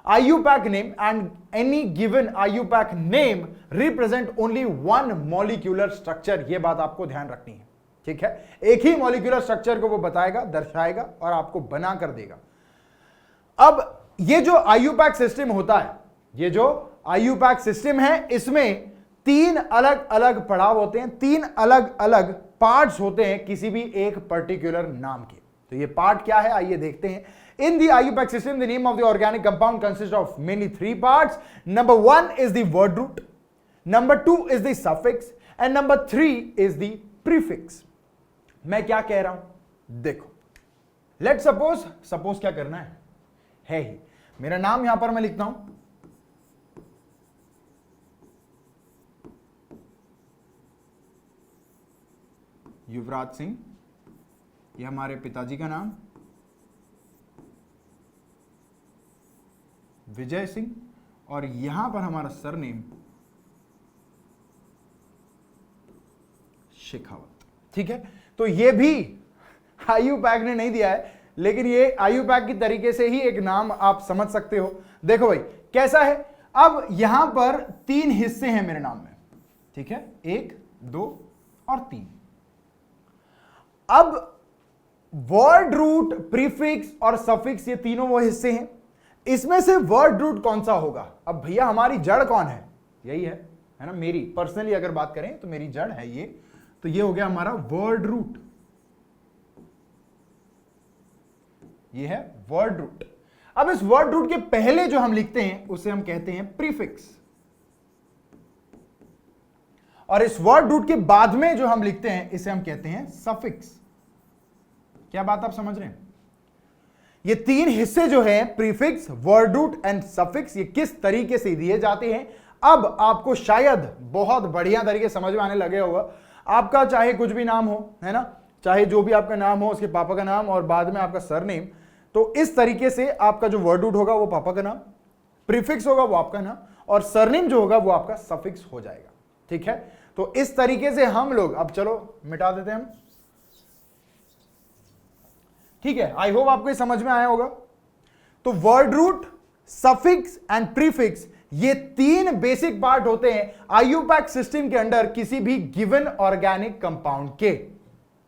IUPAC name, and any given IUPAC name represent only one molecular structure. ये बात आपको ध्यान रखनी है। ठीक है, एक ही मॉलिक्यूलर स्ट्रक्चर को वो बताएगा, दर्शाएगा और आपको बना कर देगा। अब ये जो आईयूपैक सिस्टम होता है, ये जो आईयूपैक सिस्टम है, इसमें तीन अलग अलग पड़ाव होते हैं, तीन अलग अलग पार्ट्स होते हैं किसी भी एक पर्टिकुलर नाम के। तो ये पार्ट क्या है आइए देखते हैं। In the IUPAC system the name of the organic compound consist of mainly three parts. Number 1 is the word root, number 2 is the suffix and number 3 is the prefix. मैं क्या कह रहा हूं देखो, लेट सपोज क्या करना है ही मेरा नाम यहां पर मैं लिखता हूं युवराज सिंह, ये हमारे पिताजी का नाम विजय सिंह, और यहां पर हमारा सरनेम शेखावत। ठीक है, तो ये भी आईयूपैक ने नहीं दिया है, लेकिन ये आईयूपैक की तरीके से ही एक नाम आप समझ सकते हो। देखो भाई कैसा है, अब यहां पर तीन हिस्से हैं मेरे नाम में। ठीक है, 1 2 और 3। अब वर्ड रूट, प्रीफिक्स और सफिक्स, ये तीनों वो हिस्से हैं। इसमें से वर्ड रूट कौन सा होगा? अब भैया हमारी जड़ कौन है? यही है ना, मेरी पर्सनली अगर बात करें तो मेरी जड़ है ये, तो ये हो गया हमारा वर्ड रूट, ये है वर्ड रूट। अब इस वर्ड रूट के पहले जो हम लिखते हैं उसे हम कहते हैं प्रीफिक्स, और इस वर्ड रूट के बाद में जो हम लिखते हैं इसे हम कहते हैं सफिक्स। क्या बात आप समझ रहे हैं? ये तीन हिस्से जो हैं, prefix, word root and suffix, ये किस तरीके से दिए जाते हैं अब आपको शायद बहुत बढ़िया तरीके समझ में आने लगे होगा। आपका चाहे कुछ भी नाम हो, है ना, चाहे जो भी आपका नाम हो, उसके पापा का नाम और बाद में आपका सरनेम, तो इस तरीके से आपका जो वर्ड रूट होगा वो पापा का नाम, प्रीफिक्स होगा वो आपका नाम, और सरनेम जो होगा वो आपका सफिक्स हो जाएगा। ठीक है, तो इस तरीके से हम लोग, अब चलो मिटा देते हैं हम। ठीक है, आई होप आपको समझ में आया होगा। तो word root, suffix and prefix, ये तीन बेसिक पार्ट होते हैं आईयूपैक सिस्टम के अंदर किसी भी गिवन ऑर्गेनिक कंपाउंड के।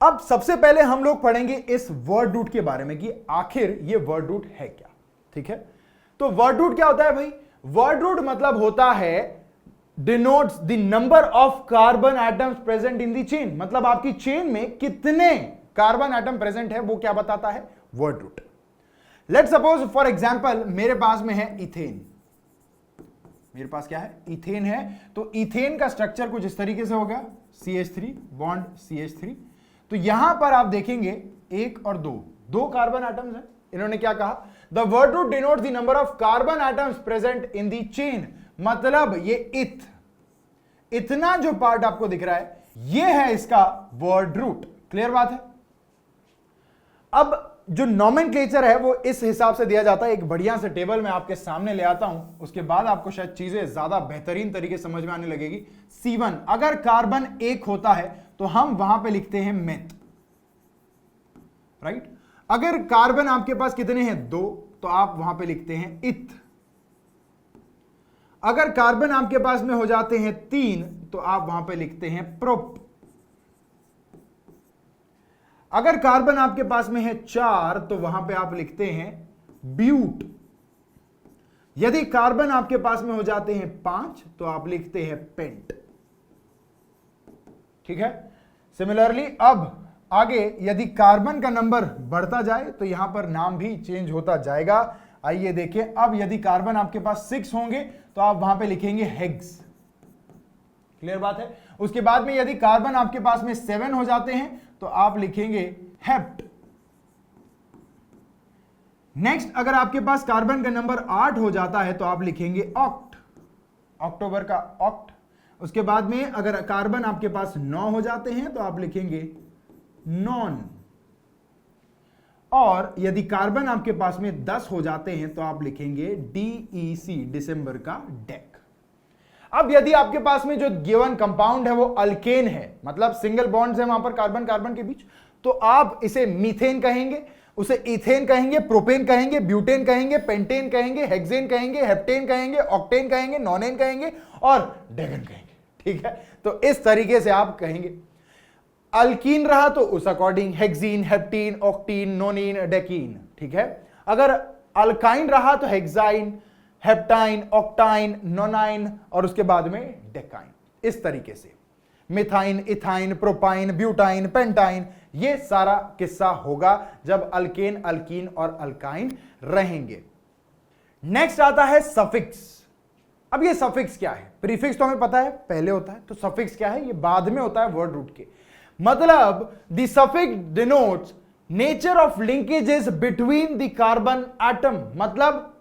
अब सबसे पहले हम लोग पढ़ेंगे इस वर्ड रूट के बारे में कि आखिर ये वर्ड रूट है क्या। ठीक है, तो वर्ड रूट क्या होता है भाई? वर्ड रूट मतलब होता है denotes the number of carbon atoms present in the chain, मतलब आपकी चेन में कितने कार्बन एटम प्रेजेंट है वो क्या बताता है? Word root. Let suppose for example मेरे पास में है इथेन, मेरे पास क्या है? इथेन है। तो इथेन का स्ट्रक्चर कुछ इस तरीके से होगा, CH3 बॉन्ड CH3। तो यहां पर आप देखेंगे 1 और 2 कार्बन एटम्स हैं। इन्होंने क्या कहा? The word root denotes the number of carbon atoms present in the chain, मतलब ये इतना जो पार्ट आपको दिख रहा है यह है इसका वर्ड रूट। क्लियर बात है। अब जो नॉमेनक्लेचर है वो इस हिसाब से दिया जाता है। एक बढ़िया से टेबल में आपके सामने ले आता हूं, उसके बाद आपको शायद चीजें ज्यादा बेहतरीन तरीके से समझ में आने लगेगी। C1 अगर कार्बन 1 होता है तो हम वहां पे लिखते हैं मेथ, राइट। अगर कार्बन आपके पास कितने हैं 2 तो आप वहां पे लिखते हैं इथ। अगर कार्बन आपके पास में हो जाते हैं 3 तो आप वहां पे लिखते हैं प्रोप। अगर कार्बन आपके पास में है 4 तो वहां पे आप लिखते हैं ब्यूट। यदि कार्बन आपके पास में हो जाते हैं 5 तो आप लिखते हैं पेंट। ठीक है। सिमिलरली अब आगे यदि कार्बन का नंबर बढ़ता जाए तो यहां पर नाम भी चेंज होता जाएगा। आइए देखिए, अब यदि कार्बन आपके पास 6 होंगे तो आप वहां पे लिखेंगे हेक्स। क्लियर बात है। उसके बाद में यदि कार्बन आपके पास में 7 हो जाते हैं तो आप लिखेंगे हेप्ट। नेक्स्ट अगर आपके पास कार्बन का नंबर 8 हो जाता है तो आप लिखेंगे ऑक्ट, अक्टूबर का ऑक्ट। उसके बाद में अगर कार्बन आपके पास 9 हो जाते हैं तो आप लिखेंगे नॉन। और यदि कार्बन आपके पास में 10 हो जाते हैं तो आप लिखेंगे DEC, दिसंबर का डेक। अब यदि आपके पास में जो गिवन कंपाउंड है वो अल्केन है, मतलब सिंगल बॉन्ड्स है वहां पर कार्बन कार्बन के बीच, तो आप इसे मीथेन कहेंगे, उसे इथेन कहेंगे, प्रोपेन कहेंगे, ब्यूटेन कहेंगे, पेंटेन कहेंगे, हेक्सेन कहेंगे, हेप्टेन कहेंगे, ऑक्टेन कहेंगे, नॉनेन कहेंगे और डेगन कहेंगे। ठीक है। तो इस तरीके से आप कहेंगे। अल्कीन रहा तो उस अकॉर्डिंग हेक्सीन, हेप्टीन, ऑक्टीन, नोनीन, डेकीन। ठीक है। अगर अल्काइन रहा तो हेक्साइन, हेप्टाइन, ऑक्टाइन, नोनाइन और उसके बाद में डेकाइन। इस तरीके से मिथाइन, इथाइन, प्रोपाइन, ब्यूटाइन, पेंटाइन, ये सारा किस्सा होगा जब अल्केन, अल्कीन और अल्काइन रहेंगे। नेक्स्ट आता है सफिक्स। अब ये सफिक्स क्या है? प्रीफिक्स तो हमें पता है पहले होता है, तो सफिक्स क्या है? ये बाद में होता है वर्ड रूट के। मतलब the suffix denotes nature of linkages between the carbon atom. मतलब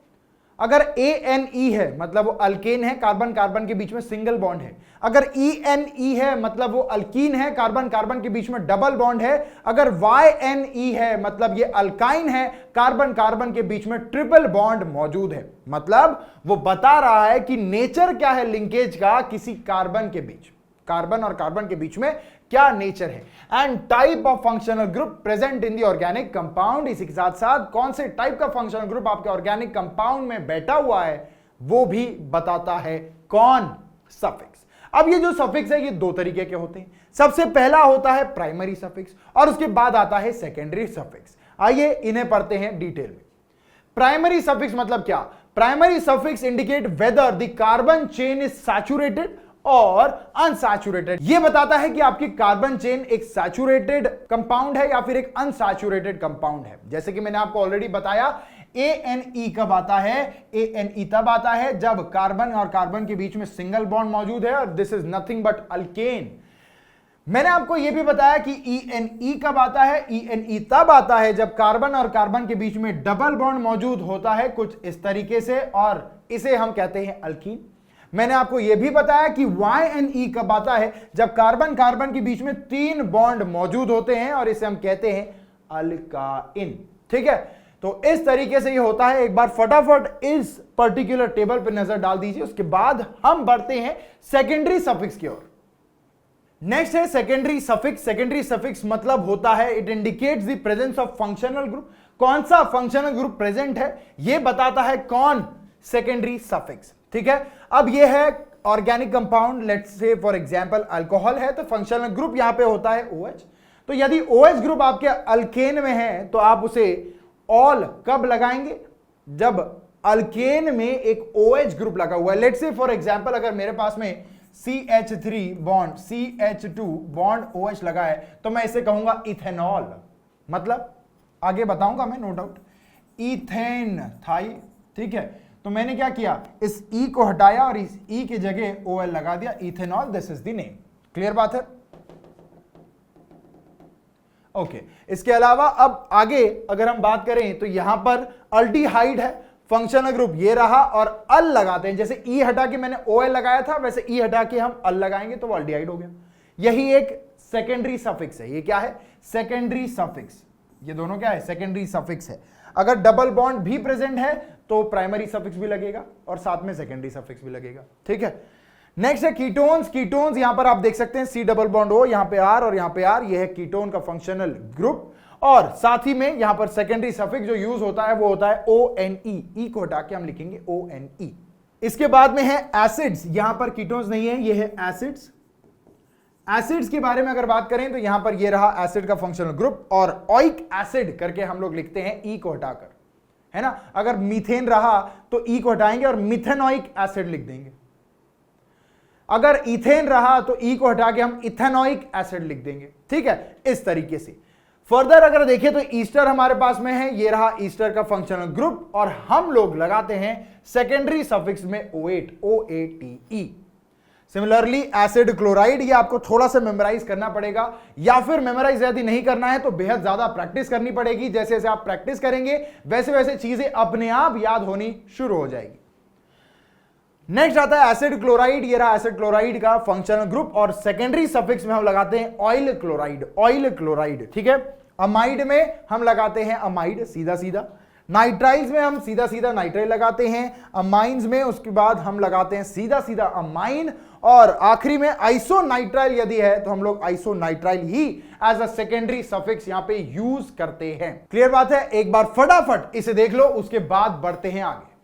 अगर ANE है मतलब वो अल्केन है, कार्बन कार्बन के बीच में सिंगल बॉन्ड है। अगर ENE है मतलब वो अल्कीन है, कार्बन कार्बन के बीच में डबल बॉन्ड है। अगर YNE है मतलब ये अल्काइन है, कार्बन कार्बन के बीच में ट्रिपल बॉन्ड मौजूद है। मतलब वो बता रहा है कि नेचर क्या है लिंकेज का किसी कार्बन के बीच, कार्बन और कार्बन के बीच में क्या नेचर है। And type of functional group present in the organic compound. इसी के साथ साथ कौन से टाइप का फंक्शनल ग्रुप आपके ऑर्गेनिक कंपाउंड में बैठा हुआ है वो भी बताता है कौन? सफिक्स। अब ये जो सफिक्स है ये 2 तरीके के होते हैं। सबसे पहला होता है प्राइमरी सफिक्स और उसके बाद आता है सेकेंडरी सफिक्स। आइए इन्हें पढ़ते हैं डिटेल में। प्राइमरी सफिक्स मतलब क्या? Primary suffix indicate whether the carbon chain is saturated और अनसैचुरेटेड। यह बताता है कि आपकी कार्बन चेन एक सैचुरेटेड कंपाउंड है या फिर एक अनसैचुरेटेड कंपाउंड है। जैसे कि मैंने आपको ऑलरेडी बताया, ANE कब आता है? ANE तब आता है जब कार्बन और कार्बन के बीच में सिंगल बॉन्ड मौजूद है और this is nothing but alkane. मैंने आपको यह भी बताया कि ENE कब आता है? ENE तब आता है जब कार्बन और कार्बन के बीच में डबल बॉन्ड मौजूद होता है कुछ इस तरीके से, और इसे हम कहते हैं अल्कीन। मैंने आपको यह भी बताया कि YNE कब आता है? जब कार्बन कार्बन के बीच में 3 बॉन्ड मौजूद होते हैं और इसे हम कहते हैं अल्काइन। ठीक है। तो इस तरीके से ये होता है। एक बार फटाफट इस पर्टिकुलर टेबल पर नजर डाल दीजिए, उसके बाद हम बढ़ते हैं सेकेंडरी सफिक्स की ओर। नेक्स्ट है सेकेंडरी सफिक्स। सेकेंडरी सफिक्स मतलब होता है it indicates the presence of functional group. कौन सा फंक्शनल ग्रुप प्रेजेंट है ये बताता है कौन? Secondary suffix. ठीक है। अब ये है organic compound, let's say for example alcohol है, तो फंक्शनल ग्रुप यहां पे होता है OH। तो यदि OH ग्रुप आपके अल्केन में है तो आप उसे ऑल कब लगाएंगे? जब अल्केन में एक OH ग्रुप लगा हुआ है। लेट्स से फॉर एग्जांपल अगर मेरे पास में CH3 bond CH2 bond OH लगा है तो मैं इसे कहूंगा इथेनॉल। मतलब आगे बताऊंगा मैं, नो डाउट। Ethane Thai. ठीक है। तो मैंने क्या किया, इस E को हटाया और इस E की जगह OL लगा दिया, ethanol, this is the name. Clear बात है? ओके। इसके अलावा अब आगे अगर हम बात करें तो यहां पर अल्डिहाइड है, फंक्शनल ग्रुप ये रहा, और अल लगाते हैं। जैसे E हटा के मैंने OL लगाया था वैसे E हटा के हम अल लगाएंगे तो वो अल्डिहाइड हो गया। यही एक सेकेंडरी सफिक्स है। ये क्या है? Secondary suffix. ये दोनों क्या है? सेकेंडरी सफिक्स है। अगर डबल बॉन्ड भी प्रेजेंट है तो प्राइमरी सफिक्स भी लगेगा और साथ में सेकेंडरी सफिक्स भी लगेगा। ठीक है। नेक्स्ट है कीटोन्स। कीटोन्स यहां पर आप देख सकते हैं सी डबल बॉन्ड ओ, यहां पे आर और यहां पे आर, यह है कीटोन का फंक्शनल ग्रुप। और साथ ही में यहां पर सेकेंडरी सफिक्स जो यूज होता है वो होता है ONE। ई को हटा के हम लिखेंगे ONE। इसके बाद में है एसिड्स। यहां पर कीटोन्स नहीं है, ये है एसिड्स। एसिड्स के बारे में अगर बात करें तो यहां पर ये रहा एसिड का फंक्शनल ग्रुप और ओइक एसिड करके हम लोग लिखते हैं ई को हटाकर, है ना। अगर मीथेन रहा तो ई को हटाएंगे और मिथेनोइक एसिड लिख देंगे। अगर इथेन रहा तो ई को हटा के हम इथेनोइक एसिड लिख देंगे। ठीक है, इस तरीके से। फर्दर अगर देखें तो ईस्टर हमारे पास में है, ये रहा ईस्टर का फंक्शनल ग्रुप और हम लोग लगाते हैं सेकेंडरी सफिक्स में OAT, OATE। Similarly acid chloride, ये आपको थोड़ा सा मेमोराइज करना पड़ेगा या फिर मेमोराइज यदि नहीं करना है तो बेहद ज्यादा प्रैक्टिस करनी पड़ेगी। जैसे जैसे आप प्रैक्टिस करेंगे वैसे वैसे चीजें अपने आप याद होनी शुरू हो जाएगी। नेक्स्ट आता है एसिड क्लोराइड। ये रहा एसिड क्लोराइड का फंक्शनल ग्रुप और सेकेंडरी सफिक्स में हम लगाते हैं ऑयल क्लोराइड, ऑयल क्लोराइड। ठीक है। अमाइड में हम लगाते हैं अमाइड, सीधा सीधा। नाइट्राइल्स में हम सीधा सीधा नाइट्राइल लगाते हैं। अमाइंस में उसके बाद हम लगाते हैं सीधा सीधा अमाइन और आखिरी में आइसोनाइट्राइल यदि है तो हम लोग आइसोनाइट्राइल ही एज अ सेकेंडरी सफिक्स यहां पे यूज करते हैं। क्लियर बात है? एक बार फटाफट इसे देख लो, उसके बाद बढ़ते हैं आगे।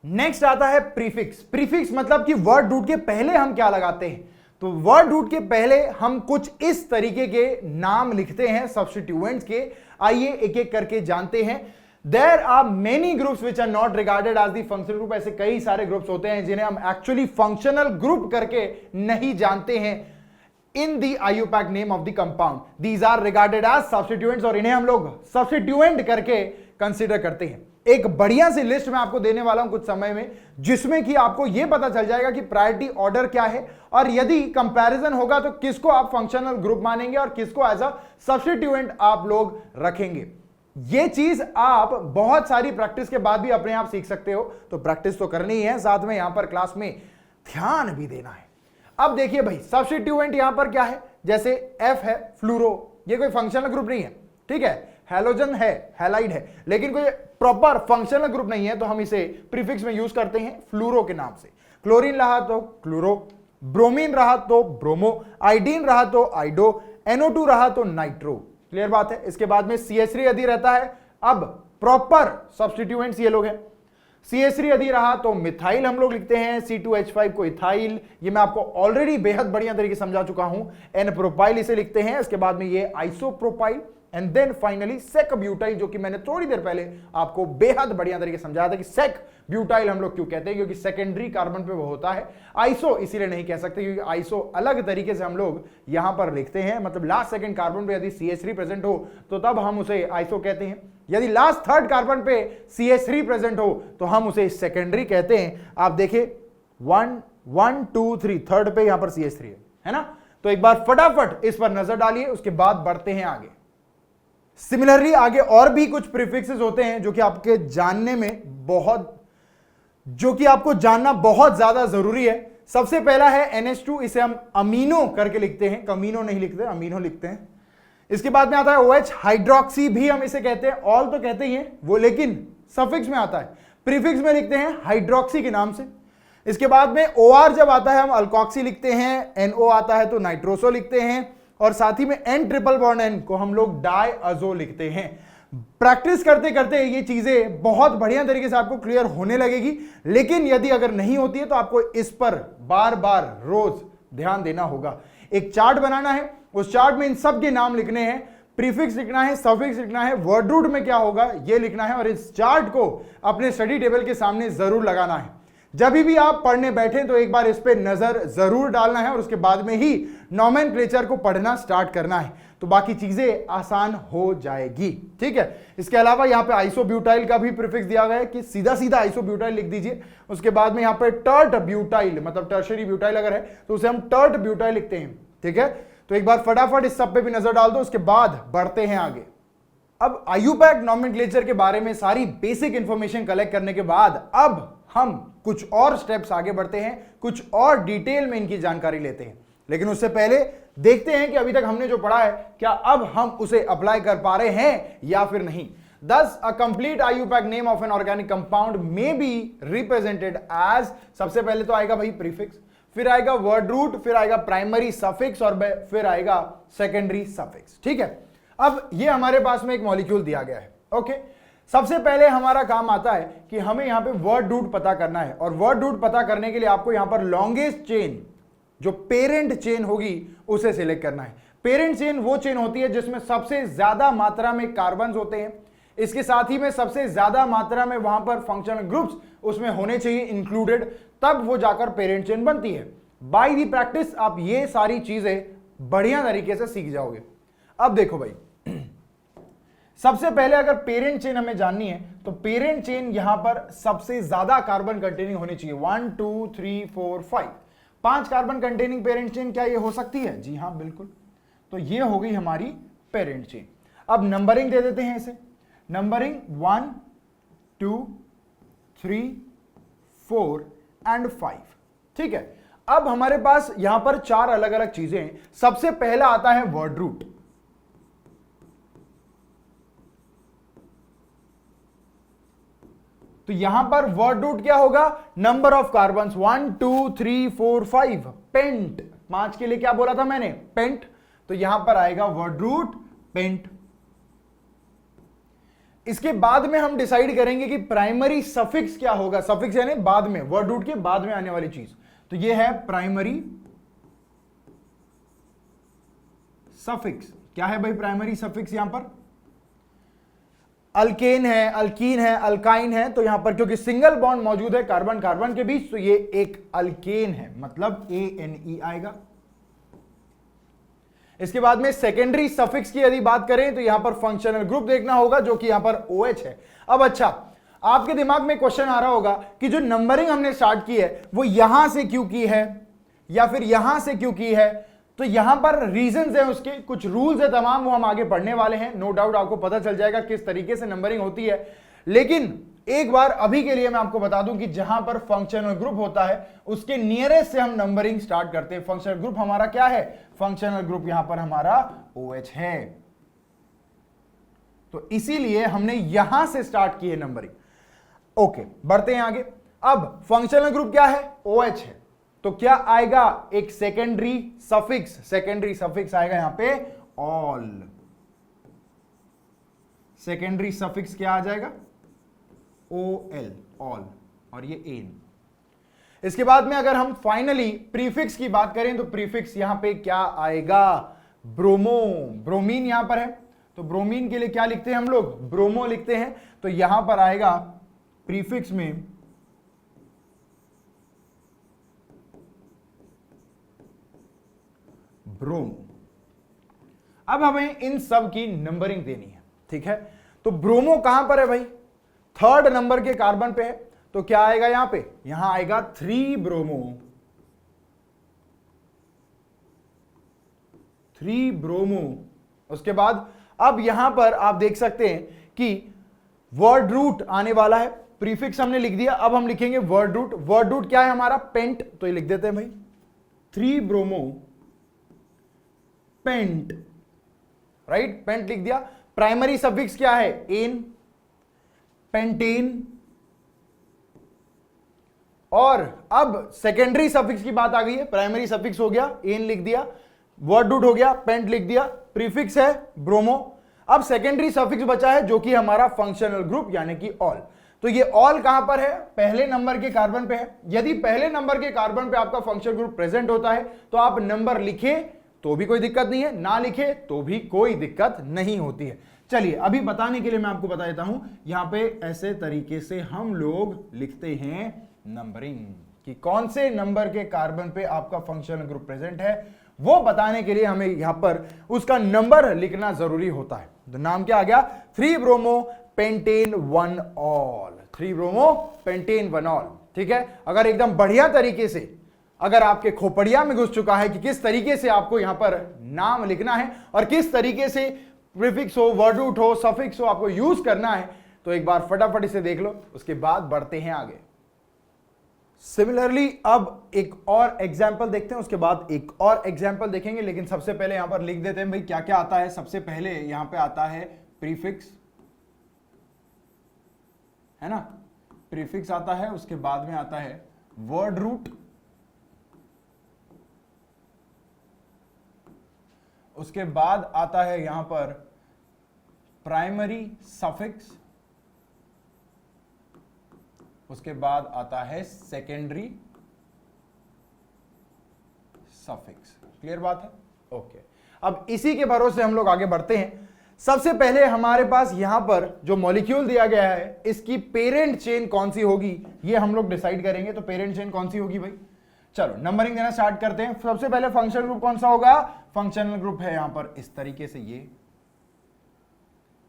नेक्स्ट आता है प्रीफिक्स। प्रीफिक्स मतलब कि वर्ड रूट के पहले हम क्या लगाते हैं? तो वर्ड रूट के पहले हम कुछ इस तरीके के नाम लिखते हैं सब्स्टिट्यूएंट्स के। आइए एक एक करके जानते हैं। There are many groups which are not regarded as the functional group. ऐसे कई सारे ग्रुप्स होते हैं जिन्हें हम एक्चुअली फंक्शनल ग्रुप करके नहीं जानते हैं in the IUPAC name of the compound. These are regarded as substituents और इन्हें हम लोग सब्स्टिट्यूएंट करके कंसीडर करते हैं। एक बढ़िया सी लिस्ट मैं आपको देने वाला हूं कुछ समय में, जिसमें कि आपको यह पता चल जाएगा कि प्रायोरिटी ऑर्डर क्या है और यदि कंपैरिजन होगा तो किसको आप फंक्शनल ग्रुप मानेंगे और किसको एज अ सब्स्टिट्यूएंट आप लोग रखेंगे। यह चीज आप बहुत सारी प्रैक्टिस के बाद भी अपने आप सीख सकते हो। तो प्रैक्टिस तो करनी ही है, साथ में यहां पर क्लास में ध्यान भी देना है। अब देखिए भाई, सब्स्टिट्यूएंट यहां पर क्या है? जैसे F है फ्लूरो, ये कोई फंक्शनल ग्रुप नहीं है। ठीक है, हैलोजन है, हैलाइड है, लेकिन कोई प्रॉपर फंक्शनल ग्रुप नहीं है तो हम इसे प्रीफिक्स में यूज करते हैं फ्लूरो के नाम से। क्लोरीन रहा तो क्लोरो, ब्रोमीन रहा तो ब्रोमो, आइडीन रहा तो आइडो, NO2 रहा तो नाइट्रो। क्लियर बात है? इसके बाद में CH3 यदि रहता है, अब प्रॉपर सब्स्टिट्यूएंट्स ये लोग हैं। CH3 यदि रहा तो मिथाइल हम लोग लिखते हैं, C2H5 को इथाइल, ये मैं आपको ऑलरेडी बेहद बढ़िया तरीके से समझा चुका हूं। N प्रोपाइल इसे लिखते हैं, इसके बाद में ये isopropyl and then finally sec butyl, जो कि मैंने थोड़ी देर पहले आपको बेहद बढ़िया तरीके से समझाया था कि सेक ब्यूटाइल हम लोग क्यों कहते हैं, क्योंकि सेकेंडरी कार्बन पे वो होता है। आइसो इसीलिए नहीं कह सकते क्योंकि आइसो अलग तरीके से हम लोग यहां पर लिखते हैं, मतलब लास्ट सेकंड कार्बन पे यदि CH3 प्रेजेंट हो तो तब हम उसे आइसो कहते हैं। यदि लास्ट थर्ड कार्बन पे CH3 प्रेजेंट हो तो हम उसे सेकेंडरी कहते हैं। आप देखिए 1 2 3 थर्ड पे यहां पर CH3 है ना। तो एक बार फटाफट इस पर नजर डालिए, उसके बाद बढ़ते हैं आगे। सिमिलरली आगे और भी कुछ प्रीफिक्सेस होते हैं जो कि आपके जानने में आपको जानना बहुत ज्यादा जरूरी है। सबसे पहला है NH2, इसे हम अमीनो करके लिखते हैं, कमीनो नहीं लिखते, अमीनो लिखते हैं। इसके बाद में आता है OH, हाइड्रोक्सी भी हम इसे कहते हैं, ऑल तो कहते ही हैं वो, लेकिन सफिक्स में आता है, प्रीफिक्स में लिखते हैं हाइड्रोक्सी के नाम से। इसके बाद में OR जब आता है हम अल्कोक्सी लिखते हैं, NO आता है तो नाइट्रोसो लिखते हैं और साथ ही में N ट्रिपल बॉन्ड N को हम लोग डायअज़ो लिखते हैं। प्रैक्टिस करते करते ये चीजें बहुत बढ़िया तरीके से आपको क्लियर होने लगेगी, लेकिन यदि अगर नहीं होती है तो आपको इस पर बार बार रोज ध्यान देना होगा। एक चार्ट बनाना है, उस चार्ट में इन सब के नाम लिखने हैं, प्रीफिक्स लिखना है, सफिक्स लिखना है, वर्ड रूट में क्या होगा ये लिखना है और इस चार्ट को अपने स्टडी टेबल के सामने जरूर लगाना है। जब भी आप पढ़ने बैठे तो एक बार इस पे नजर जरूर डालना है और उसके बाद में ही नोमेनक्लेचर को पढ़ना स्टार्ट करना है, तो बाकी चीजें आसान हो जाएगी। ठीक है। इसके अलावा यहाँ पे आइसोब्यूटाइल का भी प्रीफिक्स दिया गया है कि सीधा सीधा आइसोब्यूटाइल लिख दीजिए। उसके बाद में यहाँ पे टर्ट ब्यूटाइल, मतलब टर्शरी ब्यूटाइल अगर है तो उसे हम टर्ट ब्यूटाइल लिखते हैं। ठीक है, तो एक बार फटाफट इस सब पे भी नजर डाल दो, उसके बाद बढ़ते हैं आगे। अब आईयूपैक नोमेनक्लेचर के बारे में सारी बेसिक इंफॉर्मेशन कलेक्ट करने के बाद अब हम कुछ और स्टेप्स आगे बढ़ते हैं, कुछ और डिटेल में इनकी जानकारी लेते हैं। लेकिन उससे पहले देखते हैं कि अभी तक हमने जो पढ़ा है क्या अब हम उसे अप्लाई कर पा रहे हैं या फिर नहीं। Thus, a complete IUPAC name of an organic compound may be represented as, सबसे पहले तो आएगा भाई प्रीफिक्स, फिर आएगा वर्ड रूट, फिर आएगा प्राइमरी सफिक्स और फिर आएगा सेकेंडरी सफिक्स। ठीक है, अब ये हमारे पास में एक मॉलिक्यूल दिया गया है। ओके, सबसे पहले हमारा काम आता है कि हमें यहां पे वर्ड रूट पता करना है, और वर्ड रूट पता करने के लिए आपको यहां पर लॉन्गेस्ट चेन जो पेरेंट चेन होगी उसे सिलेक्ट करना है। पेरेंट चेन वो चेन होती है जिसमें सबसे ज्यादा मात्रा में कार्बन्स होते हैं, इसके साथ ही में सबसे ज्यादा मात्रा में वहां पर फंक्शनल ग्रुप्स उसमें होने चाहिए इंक्लूडेड, तब वो जाकर पेरेंट चेन बनती है। बाय दी प्रैक्टिस आप ये सारी चीजें बढ़िया तरीके से सीख जाओगे। अब देखो भाई, सबसे पहले अगर पेरेंट चेन हमें जाननी है तो पेरेंट चेन यहां पर सबसे ज्यादा कार्बन कंटेनिंग होनी चाहिए। 1 2 3 4 5 5 कार्बन कंटेनिंग पेरेंट चेन क्या ये हो सकती है? जी हां बिल्कुल। तो ये हो गई हमारी पेरेंट चेन। अब नंबरिंग दे देते हैं इसे, नंबरिंग 1 2 3 4 एंड 5। ठीक है, अब हमारे पास यहां पर 4 अलग अलग चीजें हैं। सबसे पहला आता है वर्ड रूट। तो यहां पर वर्ड रूट क्या होगा? Number of carbons 1 2 3 4 5। पेंट, 5 के लिए क्या बोला था मैंने? पेंट। तो यहां पर आएगा वर्ड रूट पेंट। इसके बाद में हम डिसाइड करेंगे कि प्राइमरी सफिक्स क्या होगा। सफिक्स यानी बाद में, वर्ड रूट के बाद में आने वाली चीज। तो ये है प्राइमरी सफिक्स। क्या है भाई प्राइमरी सफिक्स? यहां पर अल्केन है, अल्कीन है, अल्काइन है, तो यहां पर क्योंकि सिंगल बॉन्ड मौजूद है कार्बन कार्बन के बीच, तो ये एक अल्केन है, मतलब ANE आएगा। इसके बाद में सेकेंडरी सफिक्स की यदि बात करें तो यहां पर फंक्शनल ग्रुप देखना होगा जो कि यहां पर OH है। अब अच्छा, आपके दिमाग में क्वेश्चन आ रहा होगा कि जो नंबरिंग हमने स्टार्ट की है वो यहां से क्यों की है या फिर यहां से क्यों की है? तो यहां पर रीजंस हैं, उसके कुछ रूल्स है तमाम, वो हम आगे पढ़ने वाले हैं। नो डाउट आपको पता चल जाएगा किस तरीके से नंबरिंग होती है। लेकिन एक बार अभी के लिए मैं आपको बता दूं कि जहां पर फंक्शनल ग्रुप होता है उसके नियरेस्ट से हम नंबरिंग स्टार्ट करते हैं। फंक्शनल ग्रुप हमारा क्या है? फंक्शनल ग्रुप यहां पर हमारा OH है, तो इसीलिए हमने यहां से स्टार्ट की है नंबरिंग। ओके, बढ़ते हैं आगे। अब फंक्शनल ग्रुप क्या है? OH है, तो क्या आएगा? एक सेकेंडरी सफिक्स। सेकेंडरी सफिक्स आएगा यहां पे ऑल। सेकेंडरी सफिक्स क्या आ जाएगा? OL, ऑल, और ये एन। इसके बाद में अगर हम फाइनली प्रीफिक्स की बात करें तो प्रीफिक्स यहां पे क्या आएगा? ब्रोमो। ब्रोमीन यहां पर है, तो ब्रोमीन के लिए क्या लिखते हैं हम लोग? ब्रोमो लिखते हैं। तो यहां पर आएगा प्रीफिक्स में ब्रोमो। अब हमें इन सब की नंबरिंग देनी है। ठीक है, तो ब्रोमो कहां पर है भाई? 3rd नंबर के कार्बन पे है, तो क्या आएगा यहां पे? यहां आएगा 3 ब्रोमो। 3 ब्रोमो। उसके बाद अब यहां पर आप देख सकते हैं कि वर्ड रूट आने वाला है। प्रीफिक्स हमने लिख दिया, अब हम लिखेंगे वर्ड रूट। वर्ड रूट क्या है हमारा? पेंट, तो ये लिख देते हैं भाई 3 ब्रोमो पेंट। राइट, पेंट लिख दिया। प्राइमरी सफिक्स क्या है? N, pentane. और अब सेकेंडरी सफिक्स की बात आ गई है। प्राइमरी सफिक्स हो गया, एन लिख दिया, वर्ड रूट हो गया, पेंट लिख दिया, प्रीफिक्स है ब्रोमो। अब सेकेंडरी सफिक्स बचा है जो कि हमारा फंक्शनल ग्रुप यानी कि ऑल। तो ये ऑल कहां पर है? पहले नंबर के कार्बन पे है। यदि पहले नंबर के कार्बन पे आपका फंक्शनल ग्रुप प्रेजेंट होता है तो आप नंबर लिखे तो भी कोई दिक्कत नहीं है, ना लिखे तो भी कोई दिक्कत नहीं होती है। चलिए अभी बताने के लिए मैं आपको बता देता हूं, यहां पे ऐसे तरीके से हम लोग लिखते हैं नंबरिंग कि कौन से नंबर के कार्बन पे आपका फंक्शनल ग्रुप प्रेजेंट है, वो बताने के लिए हमें यहां पर उसका नंबर लिखना जरूरी होता है। तो नाम क्या आ गया? 3 bromo pentane 1 all. 3 bromo pentane 1 all. ठीक है, अगर एकदम बढ़िया तरीके से अगर आपके खोपड़िया में घुस चुका है कि किस तरीके से आपको यहां पर नाम लिखना है और किस तरीके से प्रीफिक्स हो, वर्ड रूट हो, सफिक्स हो आपको यूज करना है, तो एक बार फटाफट इसे देख लो, उसके बाद बढ़ते हैं आगे। सिमिलरली अब एक और एग्जाम्पल देखते हैं, उसके बाद एक और एग्जाम्पल देखेंगे, लेकिन सबसे पहले यहां पर लिख देते हैं भाई क्या क्या आता है। सबसे पहले यहां पे आता है प्रीफिक्स, है ना, प्रीफिक्स आता है। उसके बाद में आता है वर्ड रूट, उसके बाद आता है यहां पर प्राइमरी सफिक्स, उसके बाद आता है सेकेंडरी सफिक्स। क्लियर बात है? ओके। अब इसी के भरोसे हम लोग आगे बढ़ते हैं। सबसे पहले हमारे पास यहां पर जो मॉलिक्यूल दिया गया है, इसकी पेरेंट चेन कौन सी होगी ये हम लोग डिसाइड करेंगे। तो पेरेंट चेन कौन सी होगी भाई? चलो नंबरिंग देना स्टार्ट करते हैं। सबसे पहले फंक्शनल ग्रुप कौन सा होगा? फंक्शनल ग्रुप है यहां पर इस तरीके से,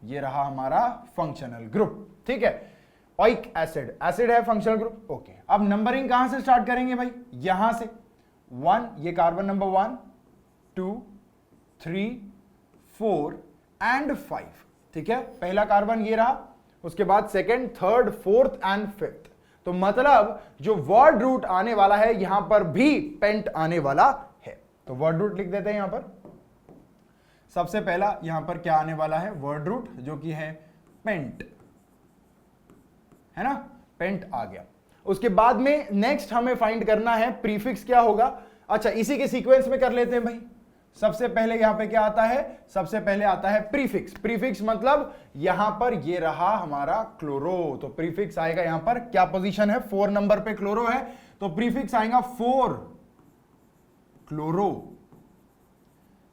ये रहा हमारा फंक्शनल ग्रुप। ठीक है, ओइक एसिड, एसिड है फंक्शनल ग्रुप। ओके, अब नंबरिंग कहां से स्टार्ट करेंगे भाई? यहां से 1, ये कार्बन नंबर 1, 2, 3, 4 एंड 5। ठीक है, पहला कार्बन ये रहा, उसके बाद second, third, fourth and fifth. तो मतलब जो वर्ड रूट आने वाला है यहां पर भी पेंट आने वाला है। तो वर्ड रूट लिख देते हैं यहां पर। सबसे पहला यहां पर क्या आने वाला है? वर्ड रूट, जो कि है पेंट, है ना, पेंट आ गया। उसके बाद में नेक्स्ट हमें फाइंड करना है प्रीफिक्स क्या होगा। अच्छा, इसी के सीक्वेंस में कर लेते हैं भाई। सबसे पहले यहां पे क्या आता है? सबसे पहले आता है प्रीफिक्स। प्रीफिक्स मतलब यहां पर ये रहा हमारा क्लोरो, तो प्रीफिक्स आएगा यहां पर। क्या पोजीशन है? 4 नंबर पे क्लोरो है, तो प्रीफिक्स आएगा 4 क्लोरो,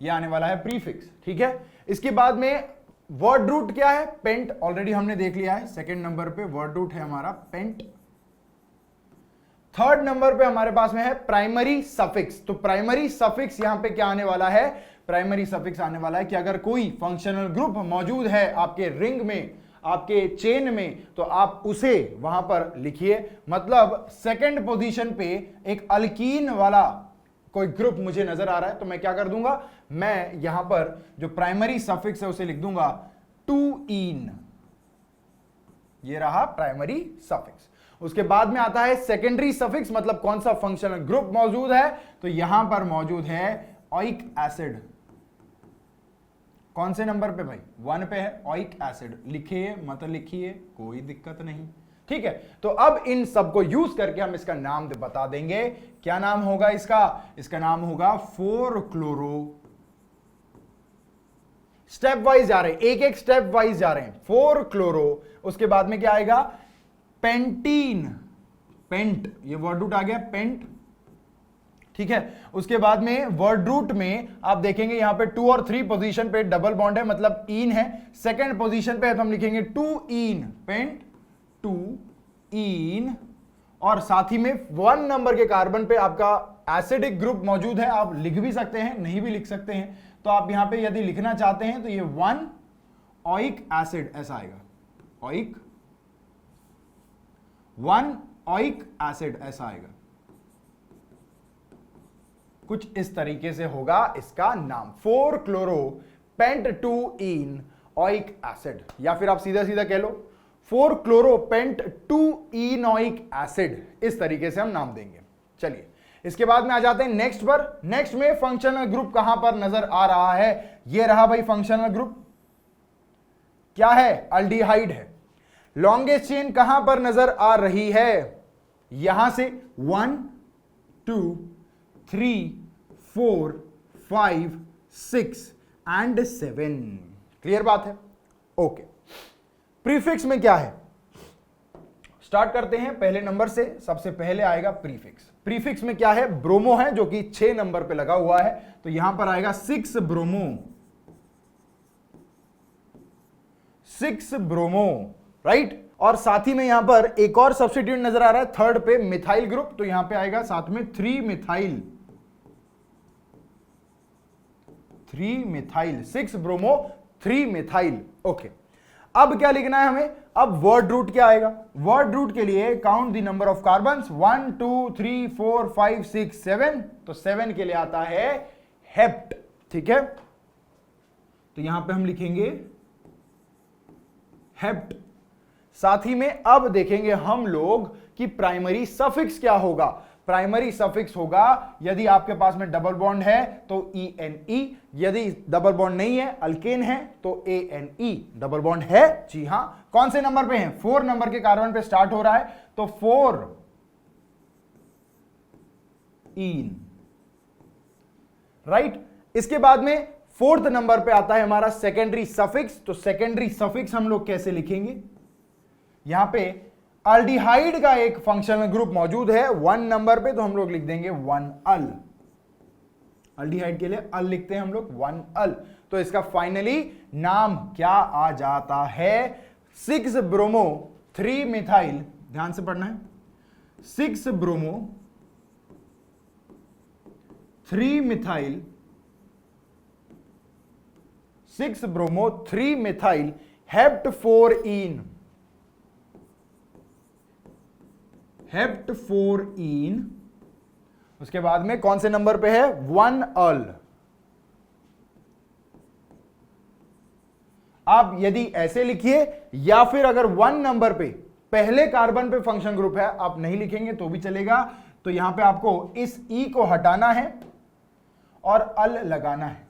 ये आने वाला है प्रीफिक्स। ठीक है, इसके बाद में वर्ड रूट क्या है? पेंट, ऑलरेडी हमने देख लिया है। सेकंड नंबर पे वर्ड रूट है हमारा पेंट। थर्ड नंबर पे हमारे पास में है प्राइमरी सफिक्स। तो प्राइमरी सफिक्स यहां पे क्या आने वाला है? प्राइमरी सफिक्स आने वाला है कि अगर कोई फंक्शनल ग्रुप मौजूद है आपके रिंग में, आपके चेन में, तो आप उसे वहां पर लिखिए। मतलब सेकंड पोजीशन पे एक अल्कीन वाला कोई ग्रुप मुझे नजर आ रहा है, तो मैं क्या कर दूंगा? मैं यहां पर जो प्राइमरी सफिक्स है उसे लिख दूंगा 2इन, ये रहा प्राइमरी सफिक्स। उसके बाद में आता है सेकेंडरी सफिक्स, मतलब कौन सा फंक्शनल ग्रुप मौजूद है? तो यहां पर मौजूद है ओइक एसिड। कौन से नंबर पे भाई? 1 पे है ओइक एसिड। लिखिए मत लिखिए, कोई दिक्कत नहीं। ठीक है, तो अब इन सबको यूज करके हम इसका नाम बता देंगे। क्या नाम होगा इसका? इसका नाम होगा 4 क्लोरो। स्टेप वाइज जा रहे हैं, एक एक स्टेप वाइज जा रहे हैं। 4 क्लोरो, उसके बाद में क्या आएगा? पेंटीन, पेंट, ये वर्ड रूट आ गया पेंट। ठीक है, उसके बाद में वर्ड रूट में आप देखेंगे यहां पे 2 और 3 पोजीशन पे डबल बॉन्ड है, मतलब इन है। सेकंड पोजीशन पे है तो हम लिखेंगे 2इन, पेंट 2इन। और साथ ही में 1 नंबर के कार्बन पे आपका एसिडिक ग्रुप मौजूद है। आप लिख भी सकते हैं, नहीं भी लिख सकते हैं। तो आप यहां पे यदि लिखना चाहते हैं तो ये 1 ओइक एसिड ऐसा आएगा, ओइक 1 ओइक एसिड ऐसा आएगा। कुछ इस तरीके से होगा इसका नाम, 4 क्लोरो पेंट 2इन ओइक एसिड। या फिर आप सीधा सीधा कह लो 4 क्लोरो पेंट 2-इनोइक एसिड। इस तरीके से हम नाम देंगे। चलिए, इसके बाद में आ जाते हैं नेक्स्ट पर। नेक्स्ट में फंक्शनल ग्रुप कहां पर नजर आ रहा है? ये रहा भाई फंक्शनल ग्रुप। क्या है? अल्डिहाइड है। लॉन्गेस्ट चेन कहां पर नजर आ रही है? यहां से 1, 2, 3, 4, 5, 6 एंड 7। क्लियर बात है? ओके। प्रीफिक्स में क्या है? स्टार्ट करते हैं पहले नंबर से। सबसे पहले आएगा प्रीफिक्स। प्रीफिक्स में क्या है? ब्रोमो है, जो कि 6 नंबर पे लगा हुआ है। तो यहां पर आएगा 6 ब्रोमो, 6 ब्रोमो, राइट। और साथ ही में यहां पर एक और सब्स्टिट्यूट नजर आ रहा है थर्ड पे, मिथाइल ग्रुप। तो यहां पे आएगा साथ में 3 methyl, 3 methyl, 6 bromo 3 methyl. Okay, अब क्या लिखना है हमें? अब वर्ड रूट क्या आएगा? वर्ड रूट के लिए count the number of carbons, 1, 2, 3, 4, 5, 6, 7। तो 7 के लिए आता है हेप्ट। ठीक है, तो यहां पे हम लिखेंगे हेप्ट। साथ ही में अब देखेंगे हम लोग कि प्राइमरी सफिक्स क्या होगा। प्राइमरी सफिक्स होगा यदि आपके पास में डबल बॉन्ड है तो ENE, यदि डबल बॉन्ड नहीं है, अल्केन है, तो ANE। डबल बॉन्ड है, जी हां। कौन से नंबर पे है? 4 नंबर के कार्बन पे स्टार्ट हो रहा है, तो 4 इन, राइट। इसके बाद में 4th नंबर पे आता है हमारा सेकेंडरी सफिक्स। तो सेकेंडरी सफिक्स हम लोग कैसे लिखेंगे? यहां पे अल्डिहाइड का एक फंक्शनल ग्रुप मौजूद है 1 नंबर पे, तो हम लोग लिख देंगे 1अल। अल्डिहाइड के लिए अल लिखते हैं हम लोग, 1अल। तो इसका फाइनली नाम क्या आ जाता है? 6 ब्रोमो 3 मिथाइल, ध्यान से पढ़ना है, 6 bromo 3 methyl, 6 bromo 3 methyl hept 4 इन, हेप्ट 4 इन। उसके बाद में कौन से नंबर पे है? 1अल। आप यदि ऐसे लिखिए, या फिर अगर 1 नंबर पे पहले कार्बन पे फंक्शन ग्रुप है, आप नहीं लिखेंगे तो भी चलेगा। तो यहां पे आपको इस ई को हटाना है और अल लगाना है।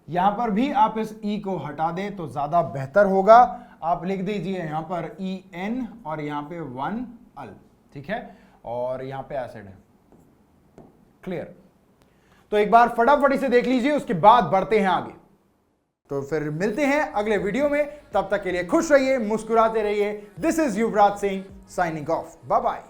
यहां पर भी आप इस ई को हटा दें तो ज्यादा बेहतर होगा। आप लिख दीजिए यहां पर EN और यहां पे 1अल, ठीक है, और यहां पे एसिड है। क्लियर? तो एक बार फटाफट से देख लीजिए, उसके बाद बढ़ते हैं आगे। तो फिर मिलते हैं अगले वीडियो में, तब तक के लिए खुश रहिए, मुस्कुराते रहिए। This is Yuvraj Singh signing off, bye bye.